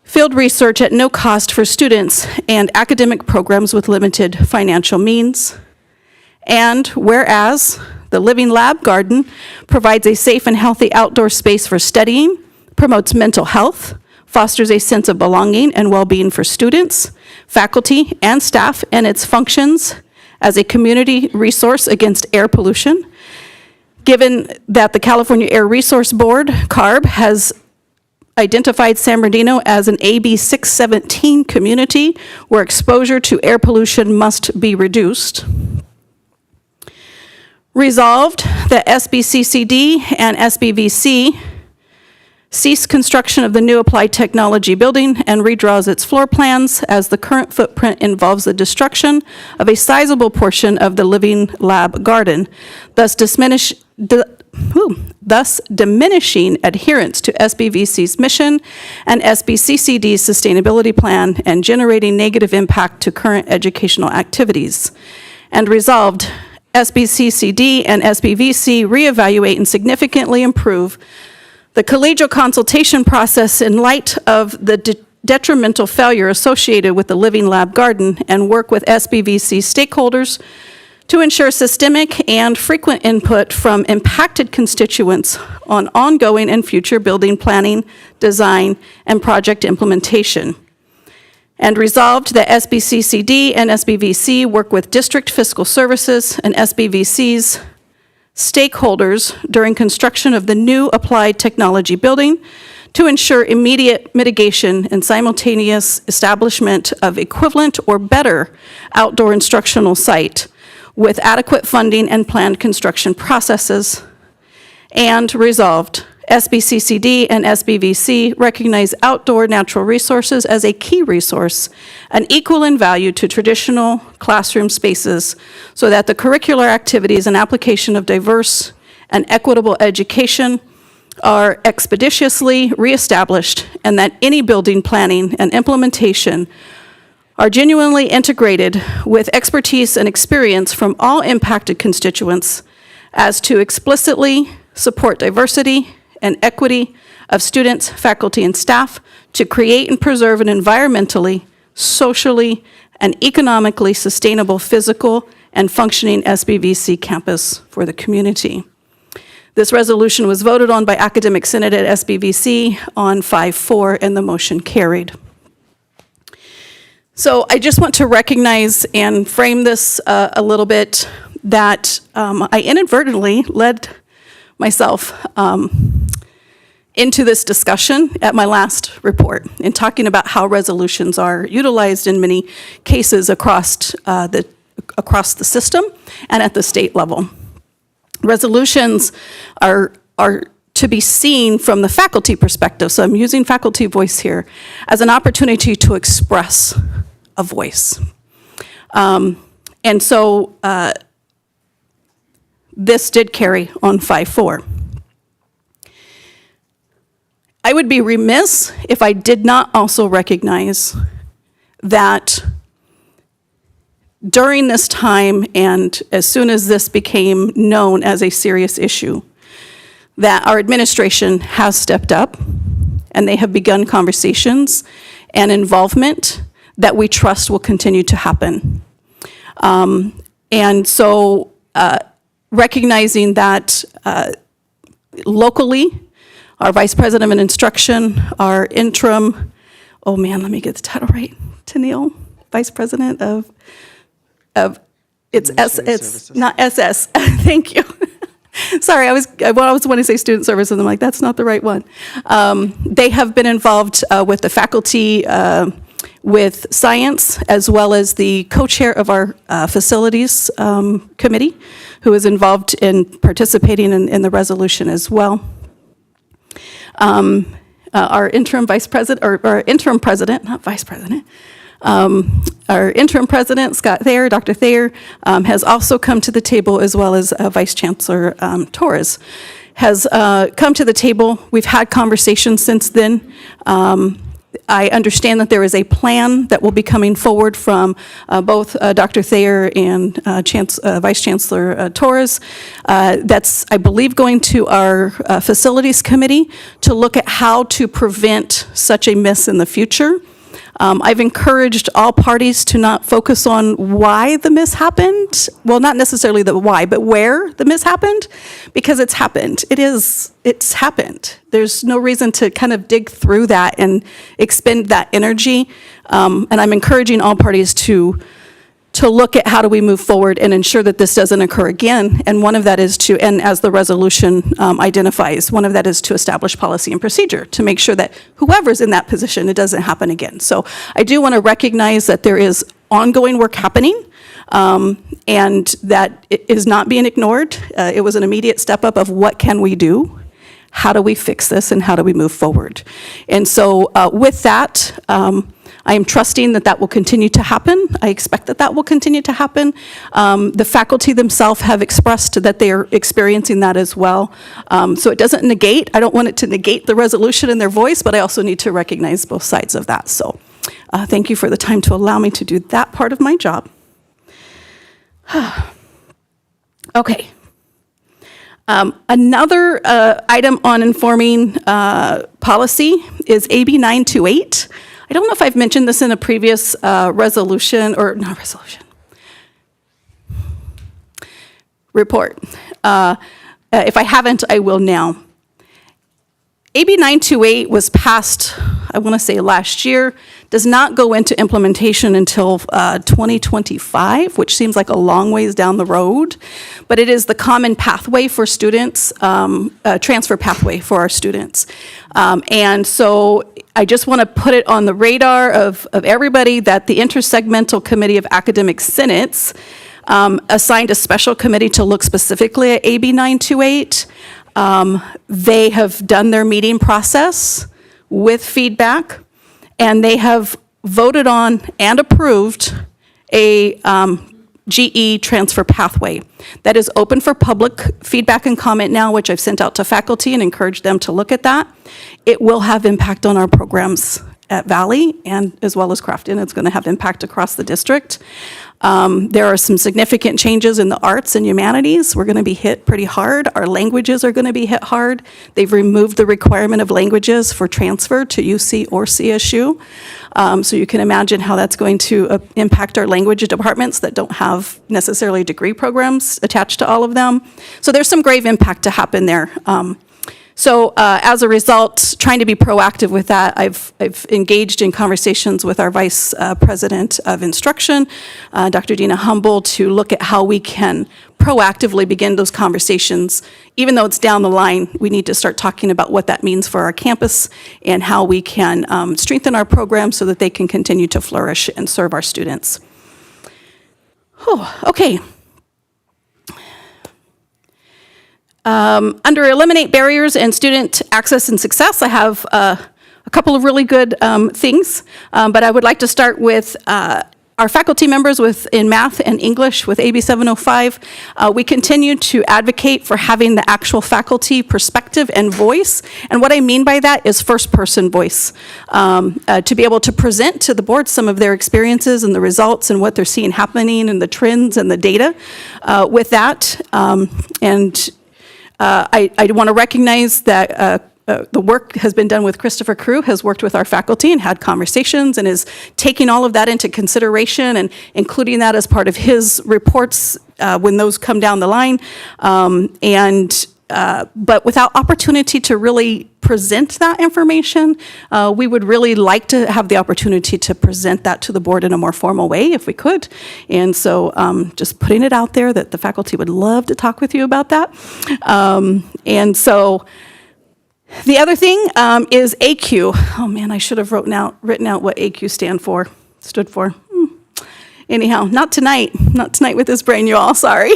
field research at no cost for students and academic programs with limited financial means. And whereas the Living Lab Garden provides a safe and healthy outdoor space for studying, promotes mental health, fosters a sense of belonging and well-being for students, faculty, and staff, and its functions as a community resource against air pollution. Given that the California Air Resource Board, CARB, has identified San Bernardino as an AB 617 community where exposure to air pollution must be reduced. Resolved that Sbccd and SBVC cease construction of the new applied technology building and redraws its floor plans, as the current footprint involves the destruction of a sizable portion of the Living Lab Garden, thus diminishing adherence to SBVC's mission and Sbccd's sustainability plan, and generating negative impact to current educational activities. And resolved, Sbccd and SBVC reevaluate and significantly improve the collegial consultation process in light of the detrimental failure associated with the Living Lab Garden, and work with SBVC stakeholders to ensure systemic and frequent input from impacted constituents on ongoing and future building planning, design, and project implementation. And resolved that Sbccd and SBVC work with district fiscal services and SBVC's stakeholders during construction of the new applied technology building to ensure immediate mitigation and simultaneous establishment of equivalent or better outdoor instructional site with adequate funding and planned construction processes. And resolved, Sbccd and SBVC recognize outdoor natural resources as a key resource and equal in value to traditional classroom spaces, so that the curricular activities and application of diverse and equitable education are expeditiously reestablished, and that any building planning and implementation are genuinely integrated with expertise and experience from all impacted constituents as to explicitly support diversity and equity of students, faculty, and staff, to create and preserve an environmentally, socially, an economically sustainable physical and functioning SBVC campus for the community. This resolution was voted on by Academic Senate at SBVC on 5-4, and the motion carried. So I just want to recognize and frame this a little bit, that I inadvertently led myself into this discussion at my last report in talking about how resolutions are utilized in many cases across the system and at the state level. Resolutions are to be seen from the faculty perspective, so I'm using faculty voice here, as an opportunity to express a voice. And so this did carry on 5-4. I would be remiss if I did not also recognize that during this time, and as soon as this became known as a serious issue, that our administration has stepped up and they have begun conversations and involvement that we trust will continue to happen. And so recognizing that locally, our Vice President of Instruction, our interim, oh man, let me get the title right, Tennille, Vice President of it's Services. not SS, thank you. Sorry, I was wanting to say student services, and I'm like, that's not the right one. They have been involved with the faculty, with science, as well as the co-chair of our facilities committee, who is involved in participating in the resolution as well. Our interim vice president, or our interim president, not vice president, our interim president, Scott Thayer, Dr. Thayer, has also come to the table, as well as Vice Chancellor Torres has come to the table. We've had conversations since then. I understand that there is a plan that will be coming forward from both Dr. Thayer and Vice Chancellor Torres. That's, I believe, going to our facilities committee to look at how to prevent such a miss in the future. I've encouraged all parties to not focus on why the miss happened. Well, not necessarily the why, but where the miss happened, because it's happened. It's happened. There's no reason to kind of dig through that and expend that energy. And I'm encouraging all parties to look at how do we move forward and ensure that this doesn't occur again. And one of that is to, and as the resolution identifies, one of that is to establish policy and procedure to make sure that whoever's in that position, it doesn't happen again. So I do want to recognize that there is ongoing work happening, and that it is not being ignored. It was an immediate step up of what can we do? How do we fix this, and how do we move forward? And so with that, I am trusting that that will continue to happen. I expect that that will continue to happen. The faculty themselves have expressed that they are experiencing that as well. So it doesn't negate, I don't want it to negate the resolution in their voice, but I also need to recognize both sides of that. So thank you for the time to allow me to do that part of my job. Okay. Another item on informing policy is AB 928. I don't know if I've mentioned this in a previous resolution, or not resolution, report. If I haven't, I will now. AB 928 was passed, I want to say last year, does not go into implementation until 2025, which seems like a long ways down the road, but it is the common pathway for students, transfer pathway for our students. And so I just want to put it on the radar of everybody that the Intersegmental Committee of Academic Senates assigned a special committee to look specifically at AB 928. They have done their meeting process with feedback, and they have voted on and approved a GE transfer pathway that is open for public feedback and comment now, which I've sent out to faculty and encouraged them to look at that. It will have impact on our programs at Valley and as well as Crafton. It's going to have impact across the district. There are some significant changes in the arts and humanities. We're going to be hit pretty hard. Our languages are going to be hit hard. They've removed the requirement of languages for transfer to UC or CSU. So you can imagine how that's going to impact our language departments that don't have necessarily degree programs attached to all of them. So there's some grave impact to happen there. So as a result, trying to be proactive with that, I've engaged in conversations with our Vice President of Instruction, Dr. Dina Humble, to look at how we can proactively begin those conversations. Even though it's down the line, we need to start talking about what that means for our campus and how we can strengthen our programs so that they can continue to flourish and serve our students. Okay. Under Eliminate Barriers and Student Access and Success, I have a couple of really good things, but I would like to start with our faculty members in math and English with AB 705. We continue to advocate for having the actual faculty perspective and voice, and what I mean by that is first-person voice, to be able to present to the board some of their experiences and the results and what they're seeing happening and the trends and the data with that. I want to recognize that the work has been done with Christopher Crew, has worked with our faculty and had conversations and is taking all of that into consideration and including that as part of his reports when those come down the line. But without opportunity to really present that information, we would really like to have the opportunity to present that to the board in a more formal way if we could. And so just putting it out there that the faculty would love to talk with you about that. And so the other thing is AQ. Oh man, I should have written out what AQ stood for. Anyhow, not tonight with this brain, you all, sorry.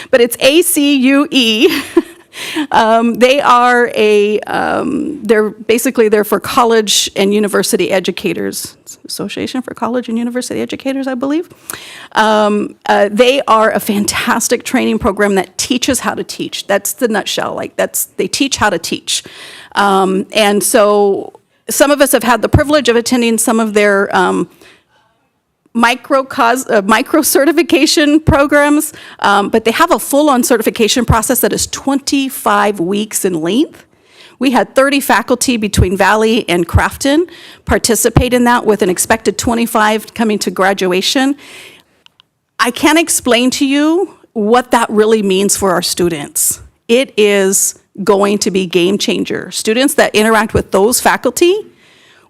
But it's ACUE. They are they're for college and university educators. It's Association for College and University Educators, I believe. They are a fantastic training program that teaches how to teach. That's the nutshell. They teach how to teach. And so some of us have had the privilege of attending some of their micro certification programs, but they have a full-on certification process that is 25 weeks in length. We had 30 faculty between Valley and Crafton participate in that with an expected 25 coming to graduation. I can't explain to you what that really means for our students. It is going to be game changer. Students that interact with those faculty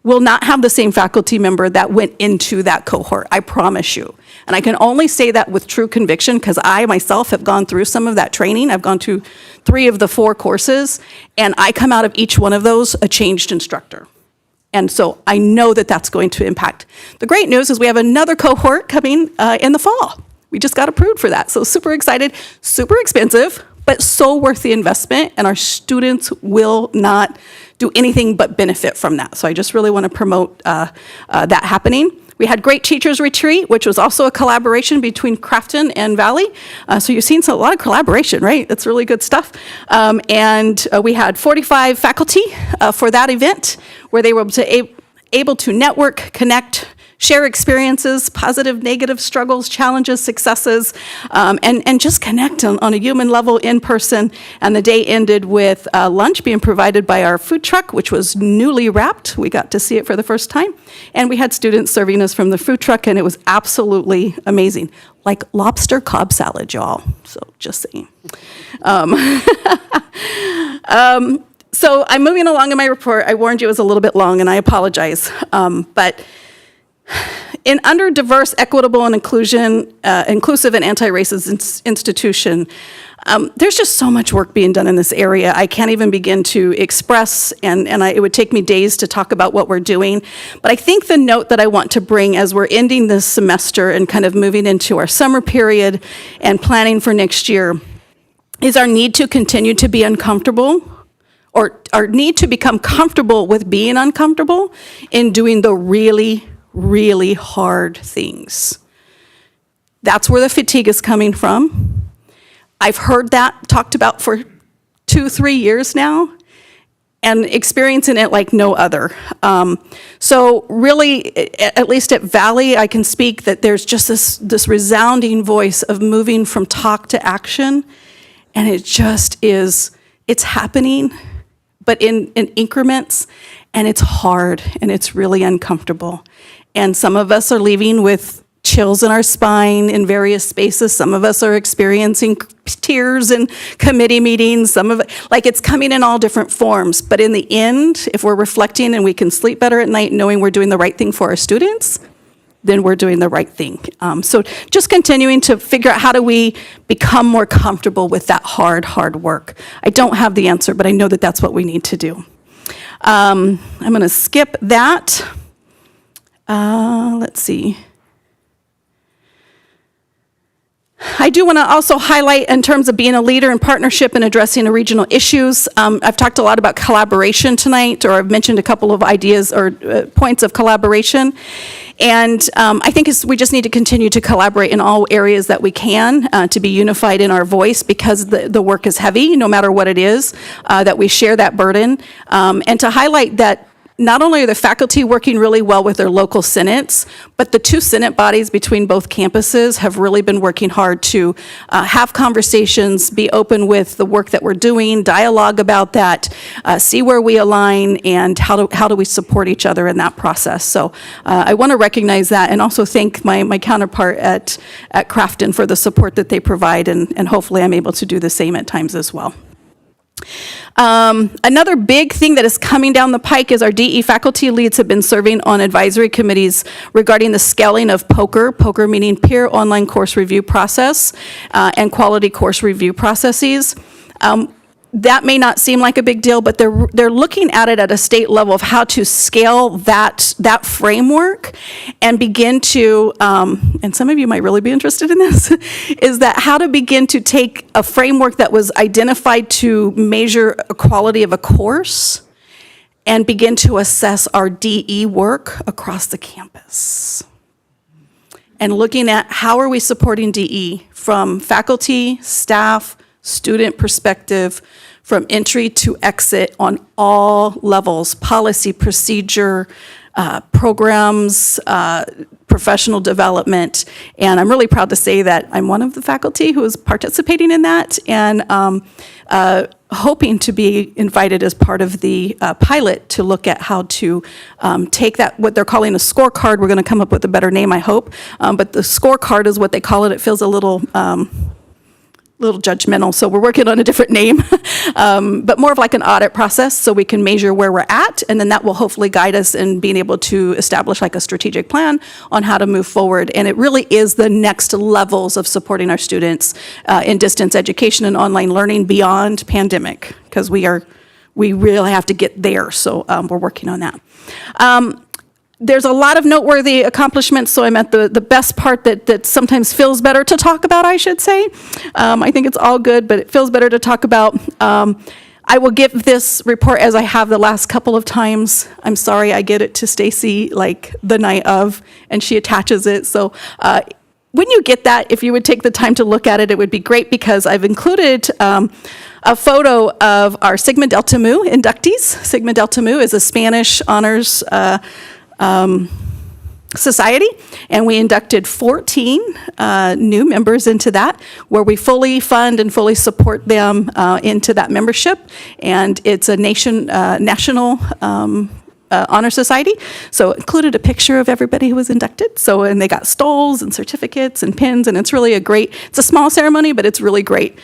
will not have the same faculty member that went into that cohort, I promise you. And I can only say that with true conviction because I myself have gone through some of that training. I've gone to 3 of the 4 courses, and I come out of each one of those a changed instructor. And so I know that that's going to impact. The great news is we have another cohort coming in the fall. We just got approved for that, so super excited, super expensive, but so worth the investment, and our students will not do anything but benefit from that. So I just really want to promote that happening. We had Great Teachers Retreat, which was also a collaboration between Crafton and Valley. So you've seen a lot of collaboration, right? That's really good stuff. And we had 45 faculty for that event, where they were able to network, connect, share experiences, positive, negative struggles, challenges, successes, and just connect on a human level in person. And the day ended with lunch being provided by our food truck, which was newly wrapped. We got to see it for the first time. And we had students serving us from the food truck, and it was absolutely amazing. Like lobster Cobb salad, y'all. So just saying. So I'm moving along in my report. I warned you it was a little bit long, and I apologize. But in under diverse, equitable, and inclusive and anti-racist institution, there's just so much work being done in this area. I can't even begin to express, and it would take me days to talk about what we're doing. But I think the note that I want to bring as we're ending this semester and kind of moving into our summer period and planning for next year is our need to continue to be uncomfortable, or our need to become comfortable with being uncomfortable in doing the really hard things. That's where the fatigue is coming from. I've heard that talked about for 2-3 years now, and experiencing it like no other. So really, at least at Valley, I can speak that there's just this resounding voice of moving from talk to action, and it just is, it's happening, but in increments, and it's hard, and it's really uncomfortable. And some of us are leaving with chills in our spine in various spaces. Some of us are experiencing tears in committee meetings. Some of it, like, it's coming in all different forms. But in the end, if we're reflecting and we can sleep better at night knowing we're doing the right thing for our students, then we're doing the right thing. So just continuing to figure out how do we become more comfortable with that hard work. I don't have the answer, but I know that that's what we need to do. I'm going to skip that. Let's see. I do want to also highlight in terms of being a leader in partnership and addressing regional issues. I've talked a lot about collaboration tonight, or I've mentioned a couple of ideas or points of collaboration. And I think we just need to continue to collaborate in all areas that we can to be unified in our voice, because the work is heavy, no matter what it is, that we share that burden. And to highlight that not only are the faculty working really well with their local senates, but the two senate bodies between both campuses have really been working hard to have conversations, be open with the work that we're doing, dialogue about that, see where we align, and how do we support each other in that process. So I want to recognize that, and also thank my counterpart at Crafton for the support that they provide, and hopefully I'm able to do the same at times as well. Another big thing that is coming down the pike is our DE faculty leads have been serving on advisory committees regarding the scaling of POCR meaning peer online course review process, and quality course review processes. That may not seem like a big deal, but they're looking at it at a state level of how to scale that framework and begin to, and some of you might really be interested in this, is that how to begin to take a framework that was identified to measure a quality of a course and begin to assess our DE work across the campus. And looking at how are we supporting DE from faculty, staff, student perspective, from entry to exit on all levels, policy, procedure, programs, professional development. And I'm really proud to say that I'm one of the faculty who is participating in that, and hoping to be invited as part of the pilot to look at how to take that, what they're calling a scorecard. We're going to come up with a better name, I hope. But the scorecard is what they call it. It feels a little judgmental, so we're working on a different name, but more of like an audit process, so we can measure where we're at, and then that will hopefully guide us in being able to establish like a strategic plan on how to move forward. And it really is the next levels of supporting our students in distance education and online learning beyond pandemic, because we really have to get there, so we're working on that. There's a lot of noteworthy accomplishments, so I'm at the best part that sometimes feels better to talk about, I should say. I think it's all good, but it feels better to talk about. I will give this report as I have the last couple of times. I'm sorry, I get it to Stacy like the night of, and she attaches it. So when you get that, if you would take the time to look at it, it would be great, because I've included a photo of our Sigma Delta Mu inductees. Sigma Delta Mu is a Spanish honors society, and we inducted 14 new members into that, where we fully fund and fully support them into that membership. And it's a national honor society, so included a picture of everybody who was inducted. So, and they got stoles and certificates and pins, and it's really it's a small ceremony, but it's really great.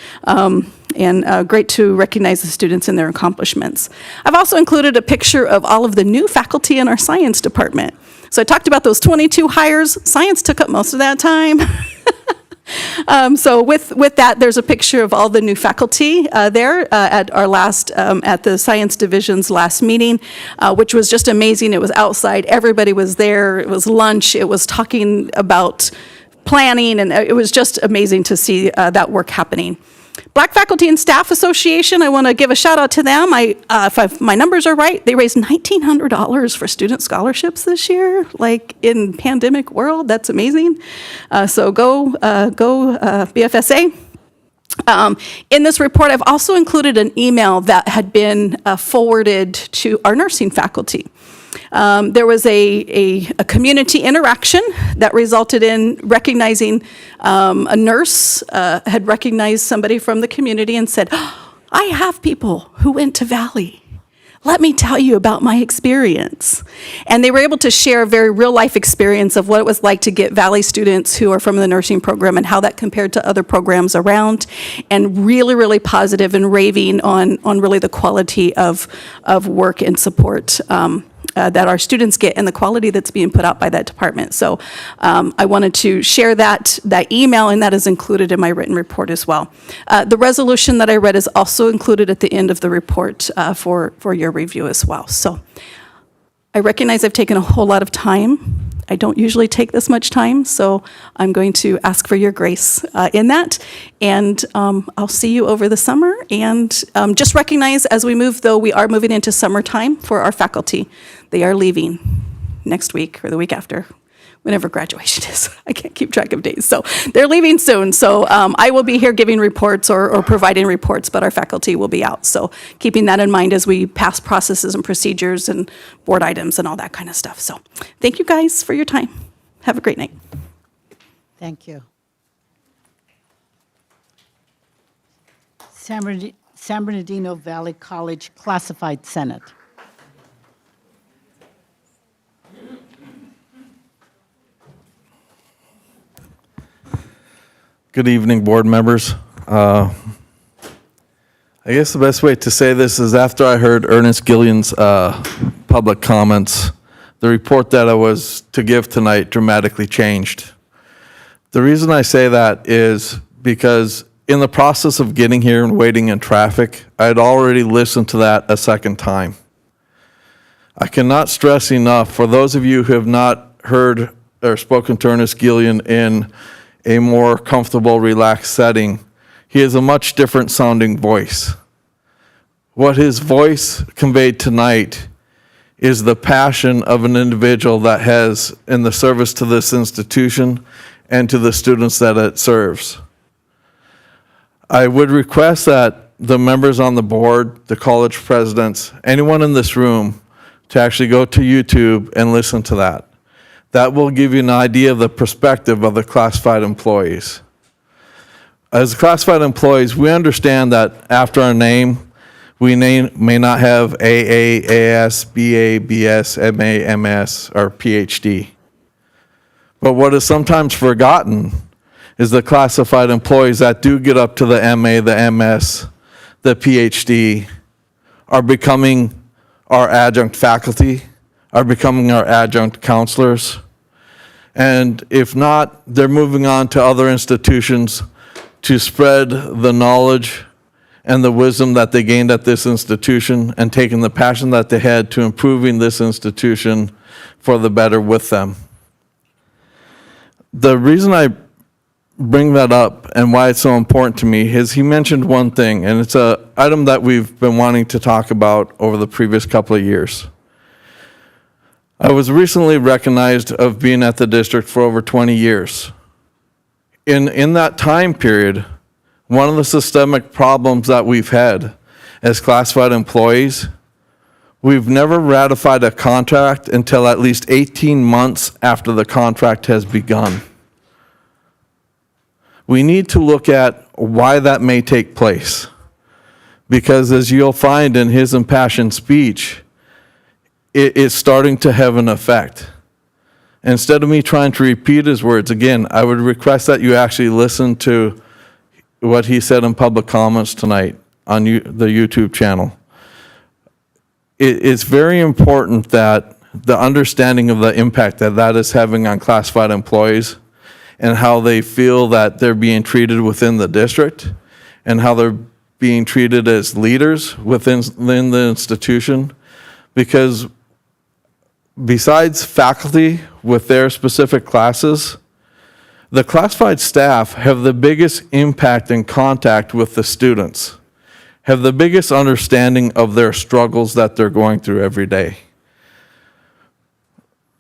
And great to recognize the students and their accomplishments. I've also included a picture of all of the new faculty in our science department. So I talked about those 22 hires. Science took up most of that time. So with that, there's a picture of all the new faculty there at our last, at the science division's last meeting, which was just amazing. It was outside, everybody was there, it was lunch, it was talking about planning, and it was just amazing to see that work happening. Black Faculty and Staff Association, I want to give a shout out to them. If my numbers are right, they raised $1,900 for student scholarships this year, like in pandemic world. That's amazing. So go BFSA. In this report, I've also included an email that had been forwarded to our nursing faculty. There was a community interaction that resulted in recognizing a nurse had recognized somebody from the community and said, "Oh, I have people who went to Valley. Let me tell you about my experience." And they were able to share a very real life experience of what it was like to get Valley students who are from the nursing program and how that compared to other programs around, and really, really positive and raving on really the quality of work and support that our students get and the quality that's being put out by that department. So I wanted to share that email, and that is included in my written report as well. The resolution that I read is also included at the end of the report for your review as well. So I recognize I've taken a whole lot of time. I don't usually take this much time, so I'm going to ask for your grace in that. And I'll see you over the summer. And just recognize as we move, though, we are moving into summertime for our faculty. They are leaving next week or the week after, whenever graduation is. I can't keep track of days. So they're leaving soon. So I will be here giving reports or providing reports, but our faculty will be out. So keeping that in mind as we pass processes and procedures and board items and all that kind of stuff. So thank you guys for your time. Have a great night. Thank you. San Bernardino Valley College Classified Senate. Good evening, board members. I guess the best way to say this is after I heard Ernest Gillian's public comments, the report that I was to give tonight dramatically changed. The reason I say that is because in the process of getting here and waiting in traffic, I had already listened to that a second time. I cannot stress enough, for those of you who have not heard or spoken to Ernest Gillian in a more comfortable, relaxed setting, he has a much different sounding voice. What his voice conveyed tonight is the passion of an individual that has in the service to this institution and to the students that it serves. I would request that the members on the board, the college presidents, anyone in this room, to actually go to YouTube and listen to that. That will give you an idea of the perspective of the classified employees. As classified employees, we understand that after our name, we may not have AA, AS, BA, BS, MA, MS, or PhD. But what is sometimes forgotten is the classified employees that do get up to the MA, the MS, the PhD, are becoming our adjunct faculty, are becoming our adjunct counselors. And if not, they're moving on to other institutions to spread the knowledge and the wisdom that they gained at this institution and taking the passion that they had to improving this institution for the better with them. The reason I bring that up and why it's so important to me is he mentioned one thing, and it's an item that we've been wanting to talk about over the previous couple of years. I was recently recognized of being at the district for over 20 years. In that time period, one of the systemic problems that we've had as classified employees, we've never ratified a contract until at least 18 months after the contract has begun. We need to look at why that may take place. Because as you'll find in his impassioned speech, it is starting to have an effect. Instead of me trying to repeat his words, again, I would request that you actually listen to what he said in public comments tonight on the YouTube channel. It's very important that the understanding of the impact that that is having on classified employees and how they feel that they're being treated within the district and how they're being treated as leaders within the institution. Because besides faculty with their specific classes, the classified staff have the biggest impact and contact with the students, have the biggest understanding of their struggles that they're going through every day.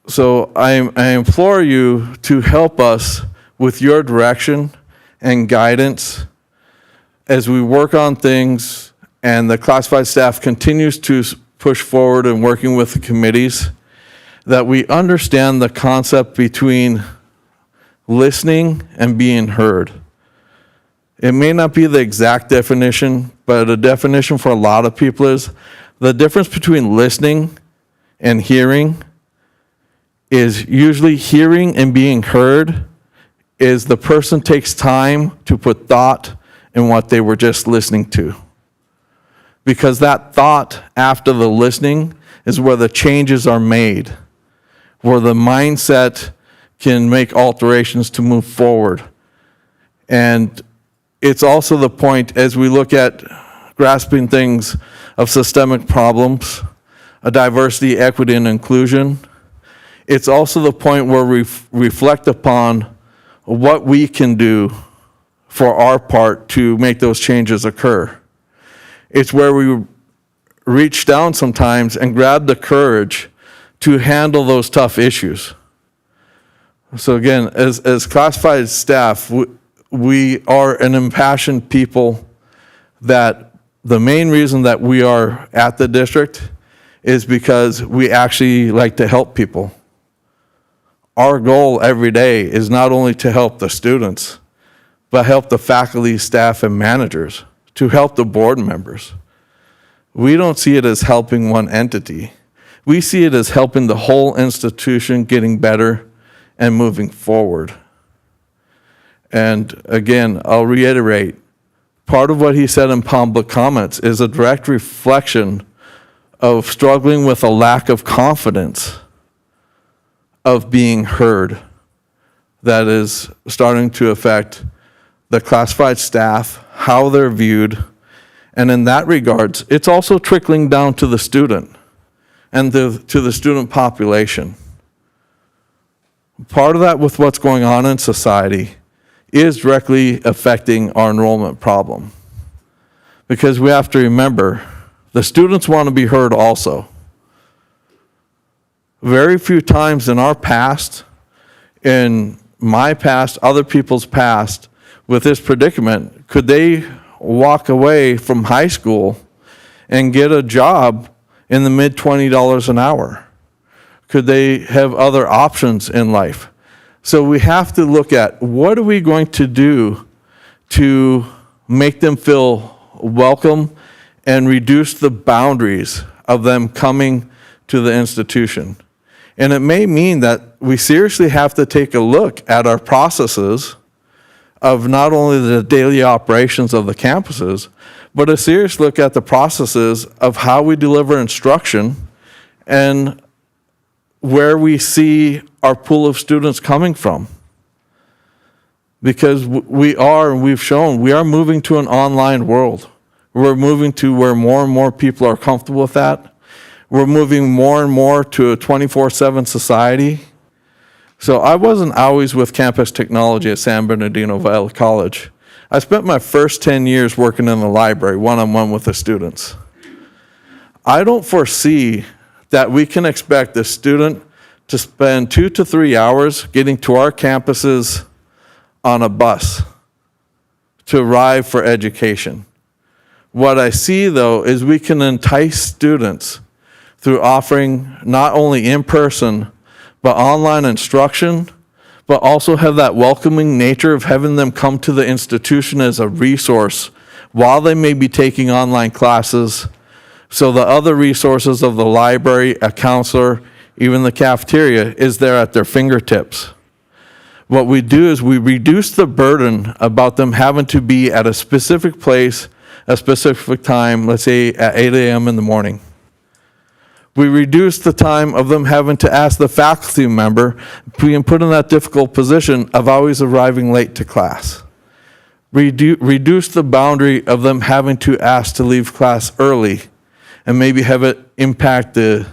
So I implore you to help us with your direction and guidance as we work on things and the classified staff continues to push forward and working with the committees, that we understand the concept between listening and being heard. It may not be the exact definition, but a definition for a lot of people is the difference between listening and hearing is usually hearing and being heard is the person takes time to put thought in what they were just listening to. Because that thought after the listening is where the changes are made, where the mindset can make alterations to move forward. And it's also the point as we look at grasping things of systemic problems, a diversity, equity, and inclusion. It's also the point where we reflect upon what we can do for our part to make those changes occur. It's where we reach down sometimes and grab the courage to handle those tough issues. So again, as classified staff, we are an impassioned people that the main reason that we are at the district is because we actually like to help people. Our goal every day is not only to help the students, but help the faculty, staff, and managers, to help the board members. We don't see it as helping one entity. We see it as helping the whole institution getting better and moving forward. And again, I'll reiterate, part of what he said in public comments is a direct reflection of struggling with a lack of confidence of being heard that is starting to affect the classified staff, how they're viewed, and in that regards, it's also trickling down to the student and to the student population. Part of that with what's going on in society is directly affecting our enrollment problem. Because we have to remember, the students want to be heard also. Very few times in our past, in my past, other people's past, with this predicament, could they walk away from high school and get a job in the mid $20 an hour? Could they have other options in life? So we have to look at what are we going to do to make them feel welcome and reduce the boundaries of them coming to the institution. And it may mean that we seriously have to take a look at our processes of not only the daily operations of the campuses, but a serious look at the processes of how we deliver instruction and where we see our pool of students coming from. Because we've shown, we are moving to an online world. We're moving to where more and more people are comfortable with that. We're moving more and more to a 24/7 society. So I wasn't always with campus technology at San Bernardino Valley College. I spent my first 10 years working in the library, one-on-one with the students. I don't foresee that we can expect a student to spend 2 to 3 hours getting to our campuses on a bus to arrive for education. What I see, though, is we can entice students through offering not only in-person, but online instruction, but also have that welcoming nature of having them come to the institution as a resource while they may be taking online classes. So the other resources of the library, a counselor, even the cafeteria is there at their fingertips. What we do is we reduce the burden about them having to be at a specific place, a specific time, let's say at 8 a.m. in the morning. We reduce the time of them having to ask the faculty member, being put in that difficult position of always arriving late to class. Reduce the boundary of them having to ask to leave class early and maybe have it impact the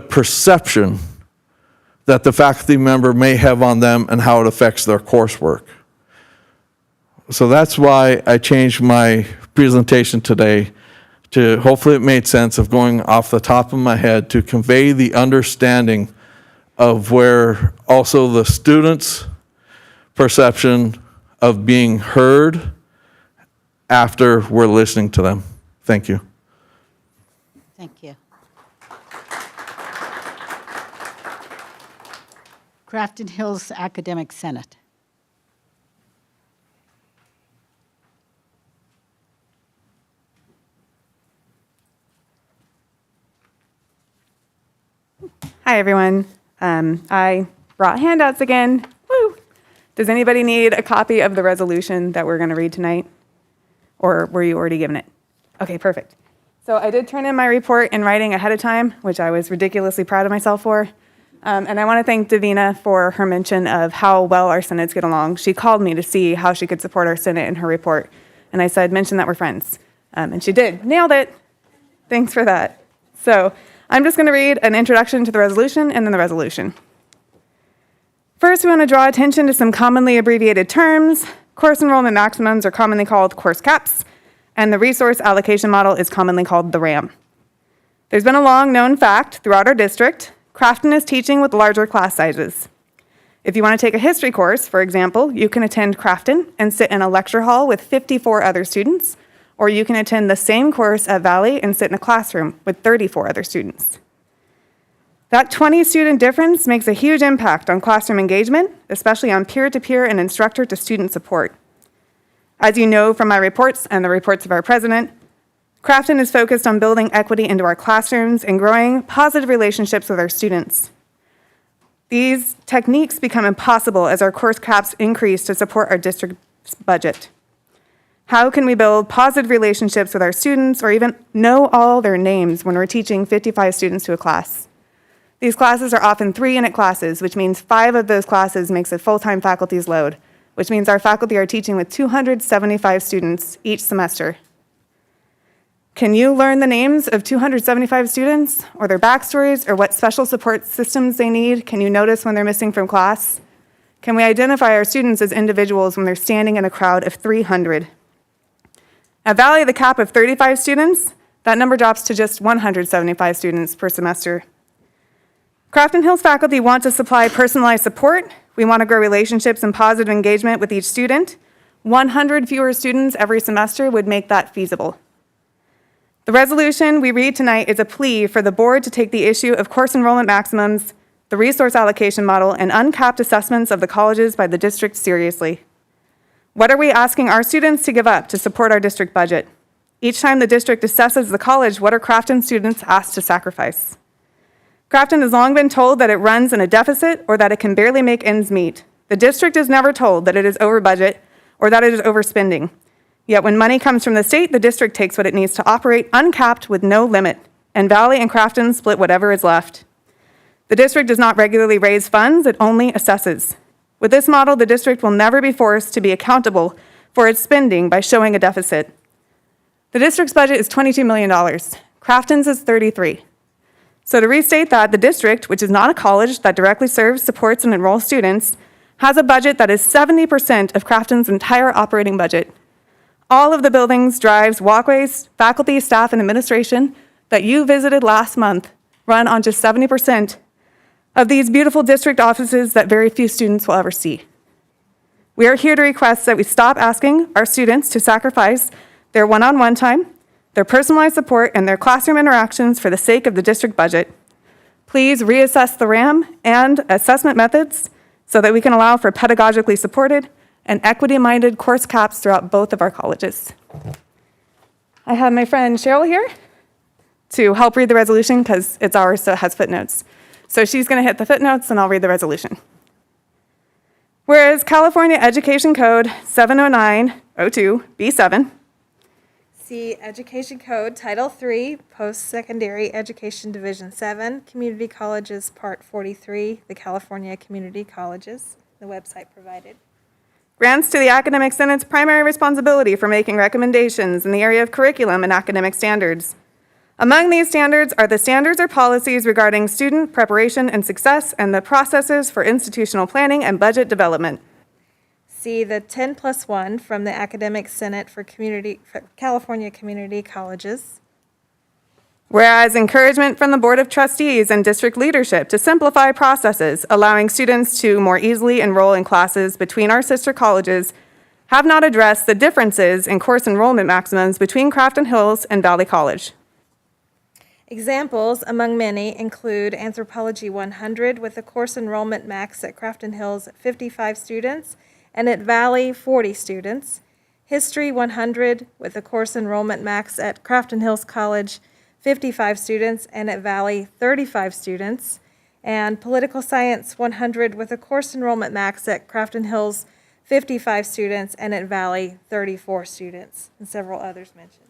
perception that the faculty member may have on them and how it affects their coursework. So that's why I changed my presentation today to, hopefully it made sense of going off the top of my head to convey the understanding of where also the students' perception of being heard after we're listening to them. Thank you. Thank you. Crafton Hills Academic Senate. Hi, everyone. I brought handouts again. Woo! Does anybody need a copy of the resolution that we're going to read tonight? Or were you already given it? Okay, perfect. So I did turn in my report in writing ahead of time, which I was ridiculously proud of myself for. And I want to thank Davina for her mention of how well our Senates get along. She called me to see how she could support our Senate in her report. And I said, mention that we're friends. And she did. Nailed it. Thanks for that. So I'm just going to read an introduction to the resolution and then the resolution. First, we want to draw attention to some commonly abbreviated terms. Course enrollment maximums are commonly called course caps, and the resource allocation model is commonly called the RAM. There's been a long known fact throughout our district: Crafton is teaching with larger class sizes. If you want to take a history course, for example, you can attend Crafton and sit in a lecture hall with 54 other students, or you can attend the same course at Valley and sit in a classroom with 34 other students. That 20-student difference makes a huge impact on classroom engagement, especially on peer-to-peer and instructor-to-student support. As you know from my reports and the reports of our president, Crafton is focused on building equity into our classrooms and growing positive relationships with our students. These techniques become impossible as our course caps increase to support our district's budget. How can we build positive relationships with our students or even know all their names when we're teaching 55 students to a class? These classes are often 3-unit classes, which means 5 of those classes makes a full-time faculty's load, which means our faculty are teaching with 275 students each semester. Can you learn the names of 275 students or their backstories or what special support systems they need? Can you notice when they're missing from class? Can we identify our students as individuals when they're standing in a crowd of 300? At Valley, the cap of 35 students, that number drops to just 175 students per semester. Crafton Hills faculty want to supply personalized support. We want to grow relationships and positive engagement with each student. 100 fewer students every semester would make that feasible. The resolution we read tonight is a plea for the board to take the issue of course enrollment maximums, the resource allocation model, and uncapped assessments of the colleges by the district seriously. What are we asking our students to give up to support our district budget? Each time the district assesses the college, what are Crafton students asked to sacrifice? Crafton has long been told that it runs in a deficit or that it can barely make ends meet. The district is never told that it is over budget or that it is overspending. Yet when money comes from the state, the district takes what it needs to operate uncapped with no limit, and Valley and Crafton split whatever is left. The district does not regularly raise funds, it only assesses. With this model, the district will never be forced to be accountable for its spending by showing a deficit. The district's budget is $22 million. Crafton's is $33. So to restate that, the district, which is not a college that directly serves, supports, and enrolls students, has a budget that is 70% of Crafton's entire operating budget. All of the buildings, drives, walkways, faculty, staff, and administration that you visited last month run on just 70% of these beautiful district offices that very few students will ever see. We are here to request that we stop asking our students to sacrifice their one-on-one time, their personalized support, and their classroom interactions for the sake of the district budget. Please reassess the RAM and assessment methods so that we can allow for pedagogically supported and equity-minded course caps throughout both of our colleges. I have my friend Cheryl here to help read the resolution because it's ours, so it has footnotes. So she's going to hit the footnotes and I'll read the resolution. Whereas California Education Code 70902B7, see Education Code Title III, Post-Secondary Education Division 7, Community Colleges Part 43, the California Community Colleges, the website provided. grants to the Academic Senate's primary responsibility for making recommendations in the area of curriculum and academic standards. Among these standards are the standards or policies regarding student preparation and success and the processes for institutional planning and budget development. See the 10+1 from the Academic Senate for California Community Colleges. Whereas encouragement from the Board of Trustees and district leadership to simplify processes, allowing students to more easily enroll in classes between our sister colleges have not addressed the differences in course enrollment maximums between Crafton Hills and Valley College. Examples, among many, include Anthropology 100 with a course enrollment max at Crafton Hills at 55 students and at Valley 40 students. History 100 with a course enrollment max at Crafton Hills College 55 students and at Valley 35 students. And Political Science 100 with a course enrollment max at Crafton Hills 55 students and at Valley 34 students, and several others mentioned.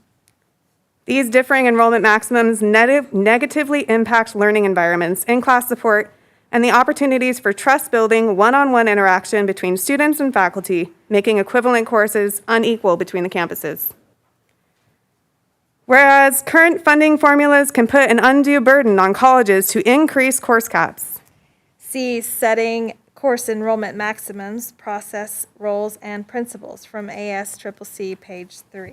These differing enrollment maximums negatively impact learning environments, in-class support, and the opportunities for trust-building, one-on-one interaction between students and faculty, making equivalent courses unequal between the campuses. Whereas current funding formulas can put an undue burden on colleges to increase course caps. See Setting Course Enrollment Maximums, Process, Roles, and Principles from ASCCC, page 3.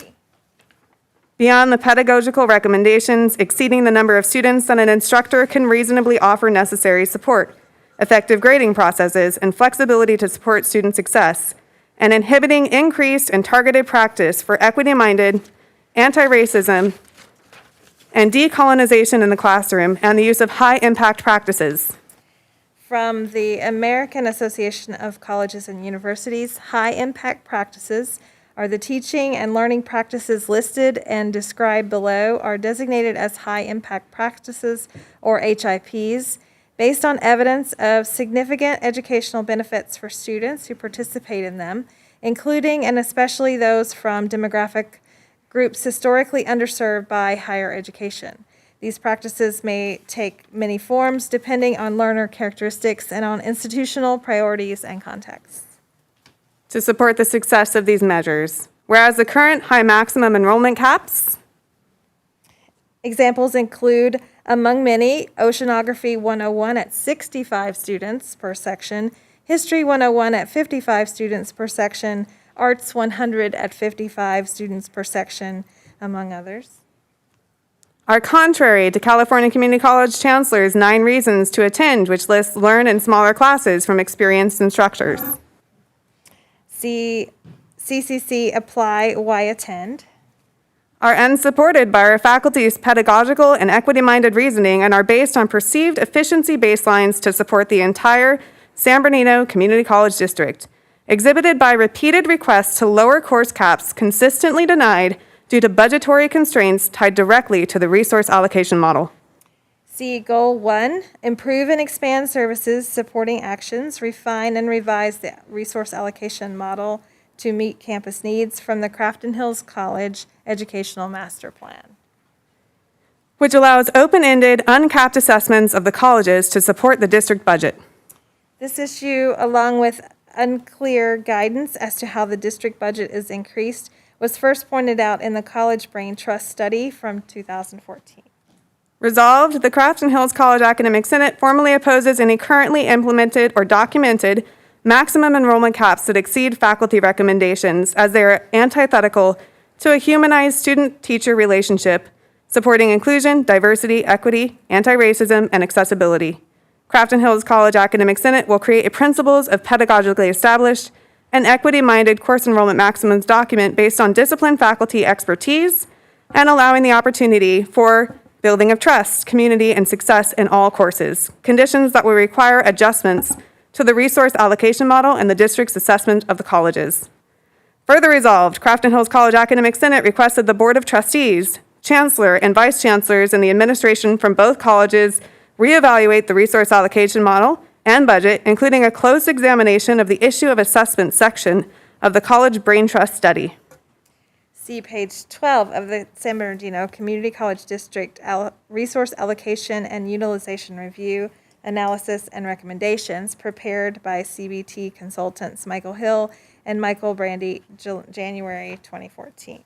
Beyond the pedagogical recommendations, exceeding the number of students that an instructor can reasonably offer necessary support, effective grading processes, and flexibility to support student success, and inhibiting increased and targeted practice for equity-minded, anti-racism, and decolonization in the classroom, and the use of high-impact practices. From the American Association of Colleges and Universities, high-impact practices are the teaching and learning practices listed and described below are designated as high-impact practices, or HIPs, based on evidence of significant educational benefits for students who participate in them, including and especially those from demographic groups historically underserved by higher education. These practices may take many forms depending on learner characteristics and on institutional priorities and contexts. To support the success of these measures, whereas the current high maximum enrollment caps. Examples include, among many, Oceanography 101 at 65 students per section, History 101 at 55 students per section, Arts 100 at 55 students per section, among others. Are contrary to California Community College Chancellor's 9 reasons to attend, which lists learn in smaller classes from experienced instructors. See CCC Apply Why Attend. Are unsupported by our faculty's pedagogical and equity-minded reasoning and are based on perceived efficiency baselines to support the entire San Bernardino Community College District, exhibited by repeated requests to lower course caps consistently denied due to budgetary constraints tied directly to the resource allocation model. See Goal 1, improve and expand services supporting actions, refine and revise the resource allocation model to meet campus needs from the Crafton Hills College Educational Master Plan. Which allows open-ended, uncapped assessments of the colleges to support the district budget. This issue, along with unclear guidance as to how the district budget is increased, was first pointed out in the College Brain Trust study from 2014. Resolved, the Crafton Hills College Academic Senate formally opposes any currently implemented or documented maximum enrollment caps that exceed faculty recommendations as they are antithetical to a humanized student-teacher relationship, supporting inclusion, diversity, equity, anti-racism, and accessibility. Crafton Hills College Academic Senate will create a principles of pedagogically established and equity-minded course enrollment maximums document based on disciplined faculty expertise and allowing the opportunity for building of trust, community, and success in all courses, conditions that will require adjustments to the resource allocation model and the district's assessment of the colleges. Further resolved, Crafton Hills College Academic Senate requested the Board of Trustees, Chancellor, and Vice Chancellors and the administration from both colleges reevaluate the resource allocation model and budget, including a closed examination of the issue of assessment section of the College Brain Trust study. See page 12 of the San Bernardino Community College District Resource Allocation and Utilization Review, Analysis, and Recommendations prepared by CBT consultants Michael Hill and Michael Brandy, January 2014.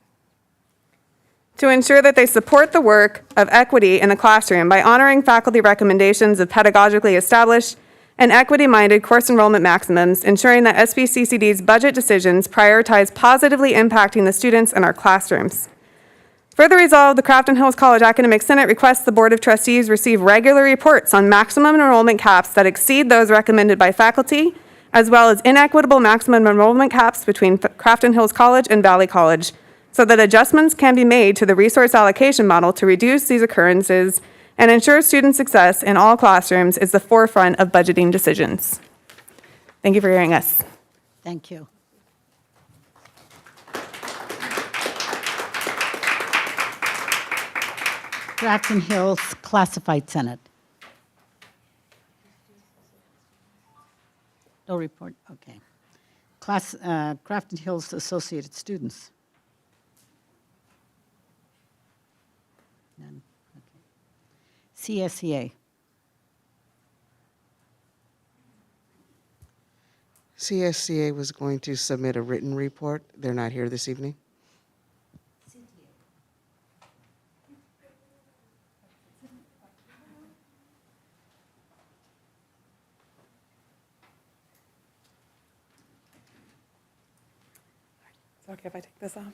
To ensure that they support the work of equity in the classroom by honoring faculty recommendations of pedagogically established and equity-minded course enrollment maximums, ensuring that Sbccd's budget decisions prioritize positively impacting the students in our classrooms. Further resolved, the Crafton Hills College Academic Senate requests the Board of Trustees receive regular reports on maximum enrollment caps that exceed those recommended by faculty as well as inequitable maximum enrollment caps between Crafton Hills College and Valley College, so that adjustments can be made to the resource allocation model to reduce these occurrences and ensure student success in all classrooms is the forefront of budgeting decisions. Thank you for hearing us. Thank you. Crafton Hills Classified Senate. No report, okay. Crafton Hills Associated Students. None, okay. CSEA. CSCA was going to submit a written report. They're not here this evening. Is it okay if I take this off?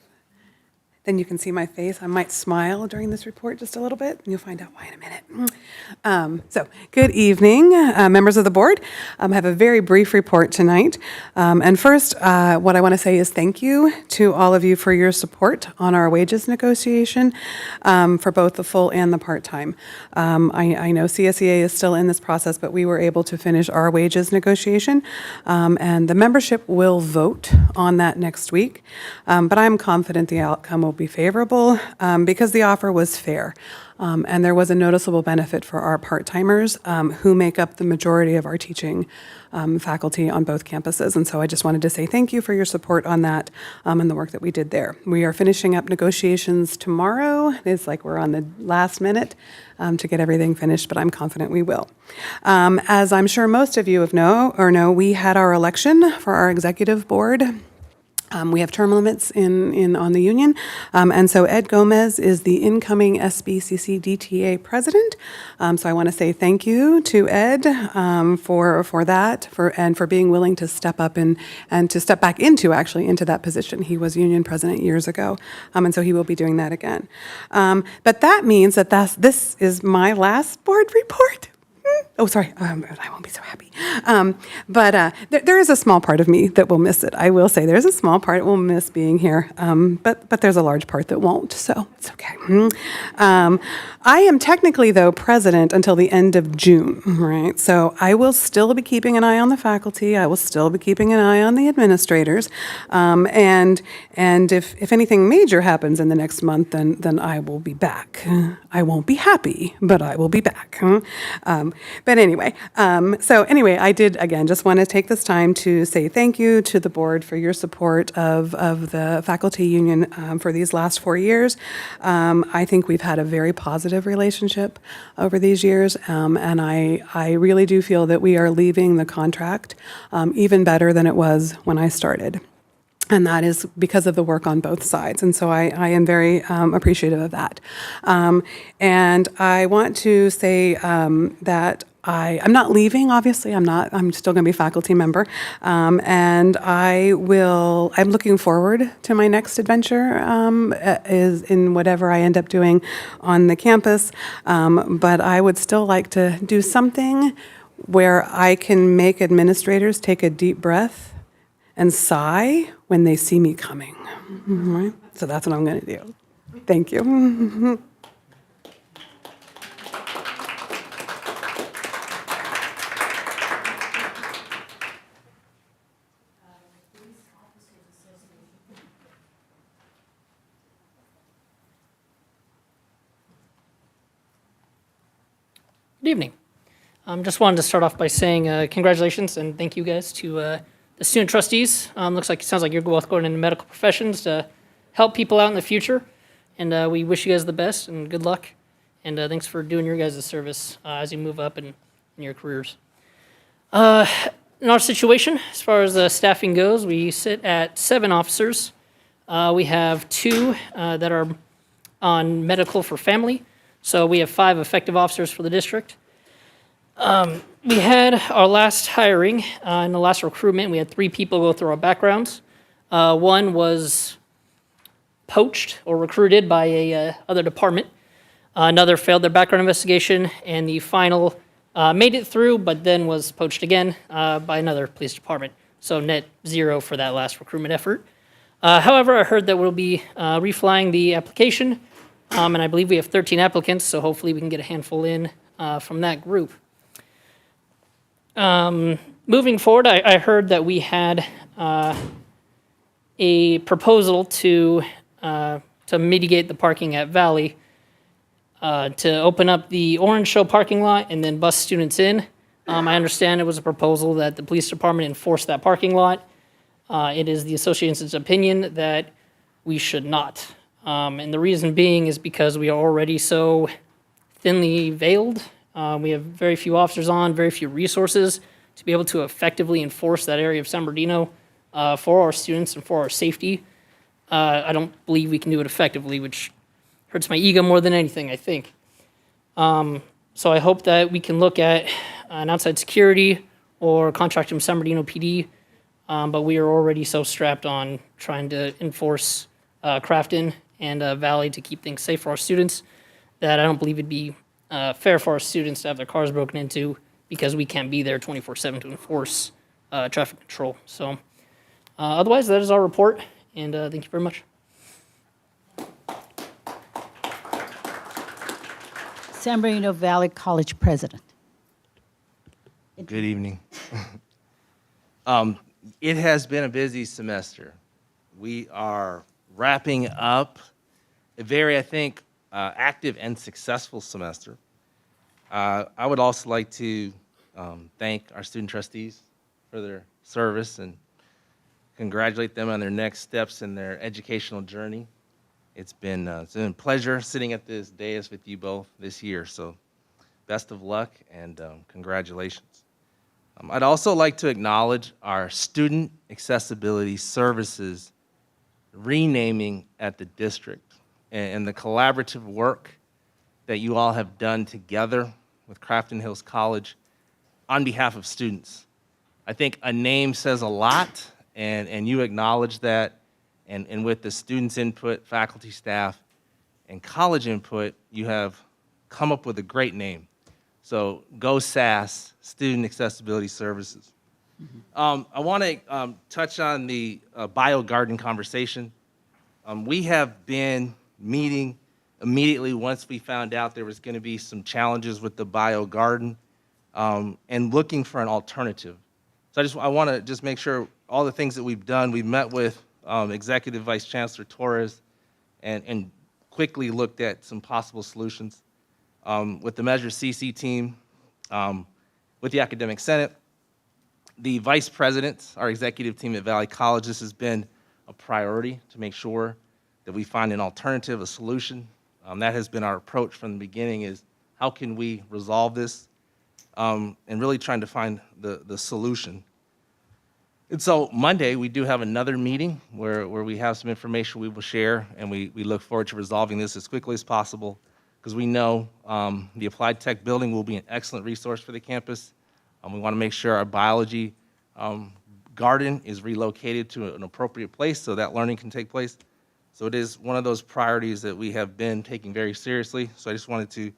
Then you can see my face. I might smile during this report just a little bit, and you'll find out why in a minute. So, good evening, members of the board. I have a very brief report tonight. And first, what I want to say is thank you to all of you for your support on our wages negotiation for both the full and the part-time. I know CSEA is still in this process, but we were able to finish our wages negotiation, and the membership will vote on that next week. But I'm confident the outcome will be favorable because the offer was fair. And there was a noticeable benefit for our part-timers who make up the majority of our teaching faculty on both campuses. And so I just wanted to say thank you for your support on that and the work that we did there. We are finishing up negotiations tomorrow. It's like we're on the last minute to get everything finished, but I'm confident we will. As I'm sure most of you have know, we had our election for our executive board. We have term limits on the union, and so Ed Gomez is the incoming Sbccd DTA president. So I want to say thank you to Ed for that, and for being willing to step up and to step back into that position. He was union president years ago, and so he will be doing that again. But that means that this is my last board report. Oh, sorry, I won't be so happy. But there is a small part of me that will miss it. I will say there's a small part that will miss being here, but there's a large part that won't, so it's okay. I am technically, though, president until the end of June, right? So I will still be keeping an eye on the faculty. I will still be keeping an eye on the administrators. And if anything major happens in the next month, then I will be back. I won't be happy, but I will be back. But anyway, I did, again, just want to take this time to say thank you to the board for your support of the faculty union for these last 4 years. I think we've had a very positive relationship over these years, and I really do feel that we are leaving the contract even better than it was when I started. And that is because of the work on both sides. And so I am very appreciative of that. And I want to say that I'm not leaving, obviously. I'm still going to be a faculty member. And I'm looking forward to my next adventure is in whatever I end up doing on the campus. But I would still like to do something where I can make administrators take a deep breath and sigh when they see me coming. Right? So that's what I'm going to do. Thank you. Good evening. Just wanted to start off by saying congratulations and thank you guys to the student trustees. Sounds like you're both going into medical professions to help people out in the future. And we wish you guys the best and good luck. And thanks for doing your guys' service as you move up in your careers. In our situation, as far as staffing goes, we sit at 7 officers. We have 2 that are on medical for family. So we have 5 effective officers for the district. We had our last hiring, in the last recruitment, we had 3 people go through our backgrounds. One was poached or recruited by a other department. Another failed their background investigation, and the final made it through, but then was poached again by another police department. So net 0 for that last recruitment effort. However, I heard that we'll be reflying the application, and I believe we have 13 applicants, so hopefully we can get a handful in from that group. Moving forward, I heard that we had a proposal to mitigate the parking at Valley, to open up the Orange Show parking lot and then bus students in. I understand it was a proposal that the police department enforce that parking lot. It is the association's opinion that we should not. And the reason being is because we are already so thinly veiled. We have very few officers on, very few resources to be able to effectively enforce that area of San Bernardino for our students and for our safety. I don't believe we can do it effectively, which hurts my ego more than anything, I think. So I hope that we can look at an outside security or contract from San Bernardino PD, but we are already so strapped on trying to enforce Crafton and Valley to keep things safe for our students that I don't believe it'd be fair for our students to have their cars broken into because we can't be there 24/7 to enforce traffic control. So otherwise, that is our report, and thank you very much. San Bernardino Valley College President. Good evening. It has been a busy semester. We are wrapping up a very, I think, active and successful semester. I would also like to thank our student trustees for their service and congratulate them on their next steps in their educational journey. It's been a pleasure sitting at this dais with you both this year, so best of luck and congratulations. I'd also like to acknowledge our Student Accessibility Services renaming at the district and the collaborative work that you all have done together with Crafton Hills College on behalf of students. I think a name says a lot, and you acknowledge that, and with the students' input, faculty, staff, and college input, you have come up with a great name. So go SAS, Student Accessibility Services. I want to touch on the bio garden conversation. We have been meeting immediately once we found out there was going to be some challenges with the bio garden and looking for an alternative. So I want to just make sure all the things that we've done, we've met with Executive Vice Chancellor Torres and quickly looked at some possible solutions. With the Measure CC team, with the Academic Senate, the Vice Presidents, our executive team at Valley College, this has been a priority to make sure that we find an alternative, a solution. That has been our approach from the beginning is how can we resolve this and really trying to find the solution. And so Monday, we do have another meeting where we have some information we will share, and we look forward to resolving this as quickly as possible because we know the Applied Tech building will be an excellent resource for the campus. We want to make sure our biology garden is relocated to an appropriate place so that learning can take place. So it is one of those priorities that we have been taking very seriously. So I just wanted to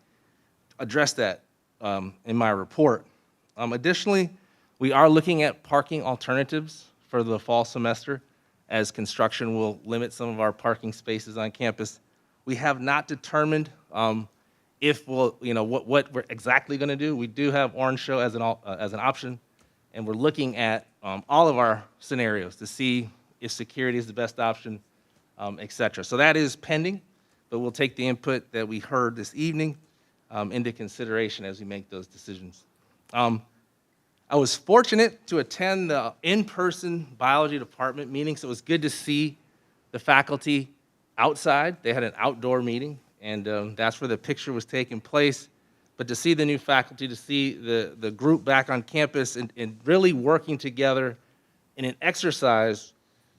address that in my report. Additionally, we are looking at parking alternatives for the fall semester as construction will limit some of our parking spaces on campus. We have not determined if what we're exactly going to do. We do have Orange Show as an option, and we're looking at all of our scenarios to see if security is the best option, et cetera. So that is pending, but we'll take the input that we heard this evening into consideration as we make those decisions. I was fortunate to attend the in-person biology department meeting, so it was good to see the faculty outside. They had an outdoor meeting, and that's where the picture was taking place. But to see the new faculty, to see the group back on campus and really working together in an exercise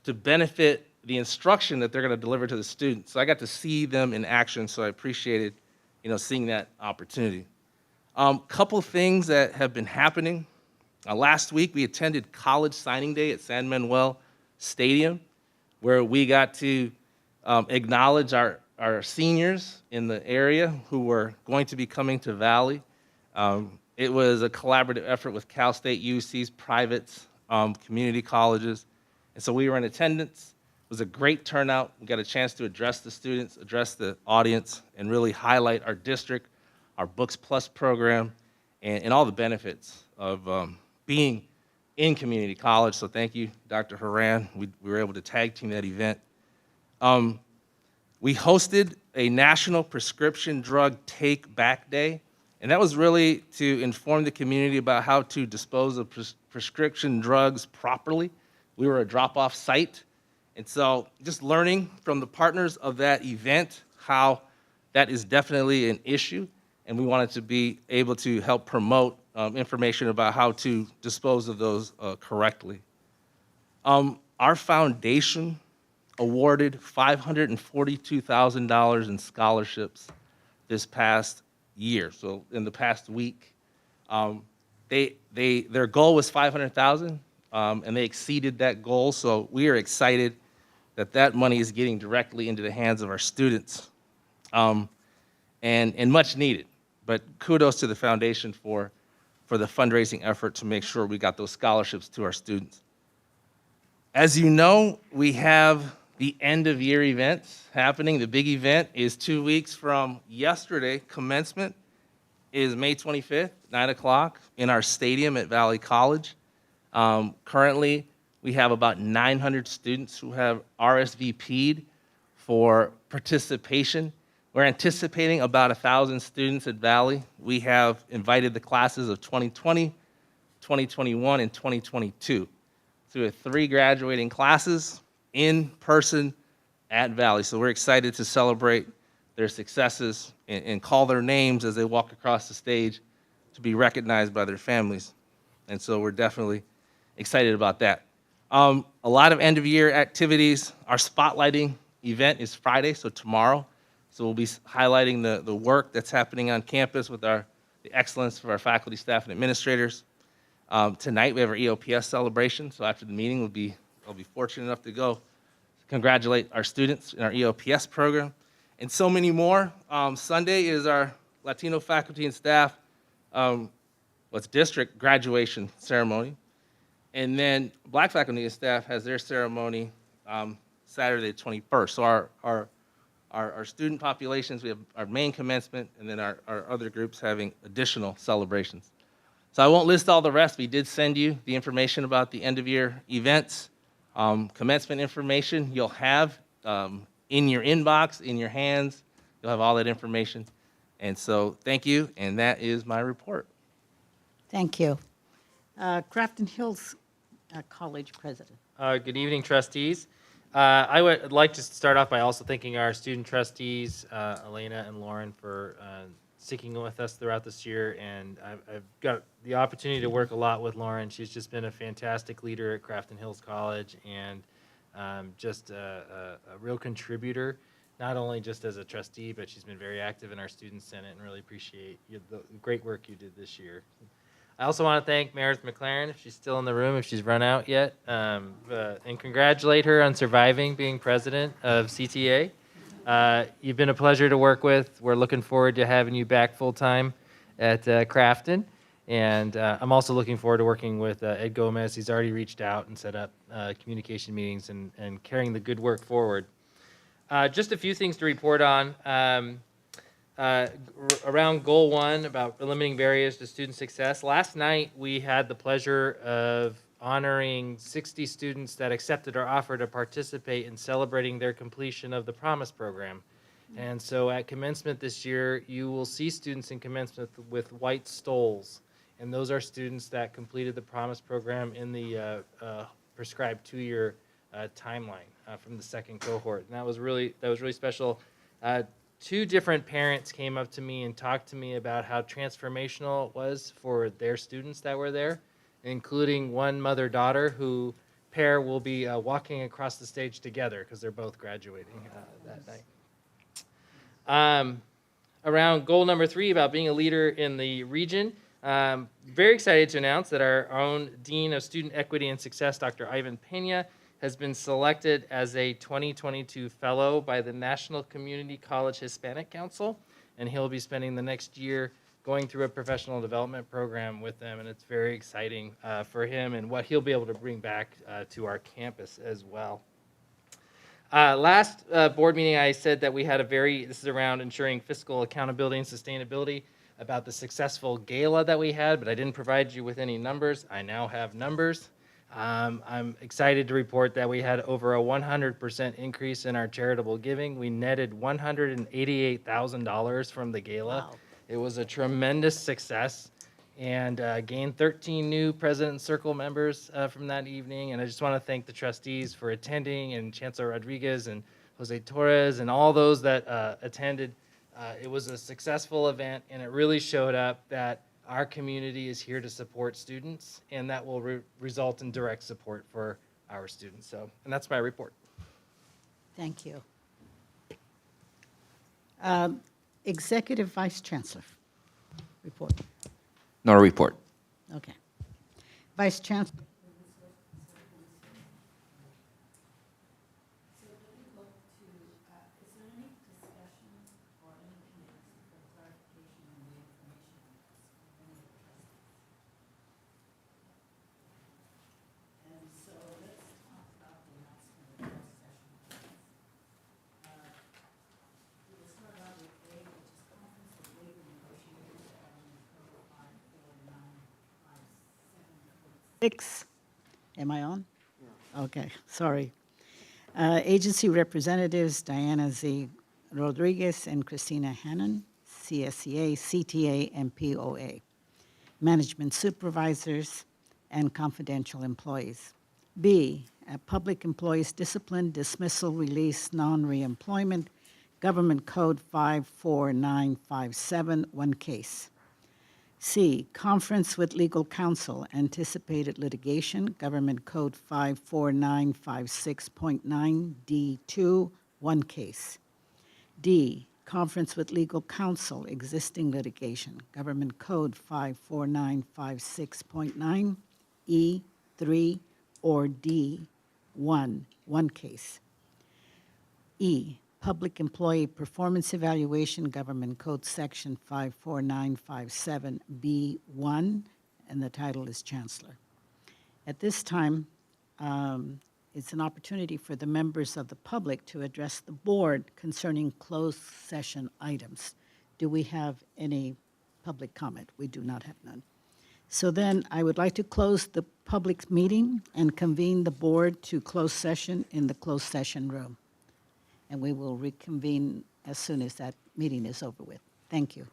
to benefit the instruction that they're going to deliver to the students. So I got to see them in action, so I appreciated seeing that opportunity. Couple things that have been happening. Last week, we attended College Signing Day at San Manuel Stadium, where we got to acknowledge our seniors in the area who were going to be coming to Valley. It was a collaborative effort with Cal State UC's privates, community colleges. And so we were in attendance. It was a great turnout. We got a chance to address the students, address the audience, and really highlight our district, our Books Plus program, and all the benefits of being in community college. So thank you, Dr. Haran. We were able to tag team that event. We hosted a National Prescription Drug Take Back Day, and that was really to inform the community about how to dispose of prescription drugs properly. We were a drop-off site, and so just learning from the partners of that event how that is definitely an issue, and we wanted to be able to help promote information about how to dispose of those correctly. Our foundation awarded $542,000 in scholarships this past year. So in the past week, their goal was $500,000, and they exceeded that goal. So we are excited that that money is getting directly into the hands of our students, and much needed. But kudos to the foundation for the fundraising effort to make sure we got those scholarships to our students. As you know, we have the end of year events happening. The big event is 2 weeks from yesterday. Commencement is May 25th, 9 o'clock in our stadium at Valley College. Currently, we have about 900 students who have RSVP'd for participation. We're anticipating about 1,000 students at Valley. We have invited the classes of 2020, 2021, and 2022. So we have 3 graduating classes in person at Valley. So we're excited to celebrate their successes and call their names as they walk across the stage to be recognized by their families. And so we're definitely excited about that. A lot of end-of-year activities. Our spotlighting event is Friday, so tomorrow. So we'll be highlighting the work that's happening on campus with the excellence of our faculty, staff, and administrators. Tonight we have our EOPS celebration, so after the meeting I'll be fortunate enough to go congratulate our students in our EOPS program, and so many more. Sunday is our Latino faculty and staff, district graduation ceremony, and then Black faculty and staff has their ceremony Saturday the 21st. So our student populations, we have our main commencement, and then our other groups having additional celebrations. So I won't list all the rest. We did send you the information about the end-of-year events. Commencement information you'll have in your inbox, in your hands. You'll have all that information. And so thank you, and that is my report. Thank you. Crafton Hills College President. Good evening, trustees. I would like to start off by also thanking our student trustees, Elena and Lauren, for sticking with us throughout this year. And I've got the opportunity to work a lot with Lauren. She's just been a fantastic leader at Crafton Hills College, and just a real contributor, not only just as a trustee, but she's been very active in our student senate, and really appreciate the great work you did this year. I also want to thank Meredith McLaren, if she's still in the room, if she's run out yet, and congratulate her on surviving being president of CTA. You've been a pleasure to work with. We're looking forward to having you back full-time at Crafton. And I'm also looking forward to working with Ed Gomez. He's already reached out and set up communication meetings and carrying the good work forward. Just a few things to report on. Around goal 1 about eliminating barriers to student success. Last night we had the pleasure of honoring 60 students that accepted our offer to participate in celebrating their completion of the Promise program. And so at commencement this year, you will see students in commencement with white stoles. And those are students that completed the Promise program in the prescribed 2-year timeline from the second cohort. And that was really special. 2 different parents came up to me and talked to me about how transformational it was for their students that were there, including one mother-daughter who pair will be walking across the stage together because they're both graduating that night. Around goal number 3 about being a leader in the region, very excited to announce that our own Dean of Student Equity and Success, Dr. Ivan Pena, has been selected as a 2022 fellow by the National Community College Hispanic Council, and he'll be spending the next year going through a professional development program with them, and it's very exciting for him and what he'll be able to bring back to our campus as well. Last board meeting, I said that we had this is around ensuring fiscal accountability and sustainability, about the successful gala that we had, but I didn't provide you with any numbers. I now have numbers. I'm excited to report that we had over a 100% increase in our charitable giving. We netted $188,000 from the gala. Wow. It was a tremendous success, and gained 13 new President Circle members from that evening. And I just want to thank the trustees for attending, and Chancellor Rodriguez and Jose Torres and all those that attended. It was a successful event, and it really showed up that our community is here to support students, and that will result in direct support for our students. So, and that's my report. Thank you. Executive Vice Chancellor, report. No report. Okay. Vice Chancellor. Six. Am I on? Okay, sorry. Agency representatives Diana Z. Rodriguez and Christina Hannon, CSEA, CTA, and POA. Management supervisors and confidential employees. B, public employees discipline, dismissal, release, non-reemployment, Government Code 54957, one case. C, conference with legal counsel, anticipated litigation, Government Code 54956.9 D2, one case. D, conference with legal counsel, existing litigation, Government Code 54956.9 E3 or D1, one case. E, Public Employee Performance Evaluation, Government Code Section 54957B1, and the title is Chancellor. At this time, it's an opportunity for the members of the public to address the board concerning closed session items. Do we have any public comment? We do not have none. So then I would like to close the public meeting and convene the board to closed session in the closed session room. And we will reconvene as soon as that meeting is over with. Thank you.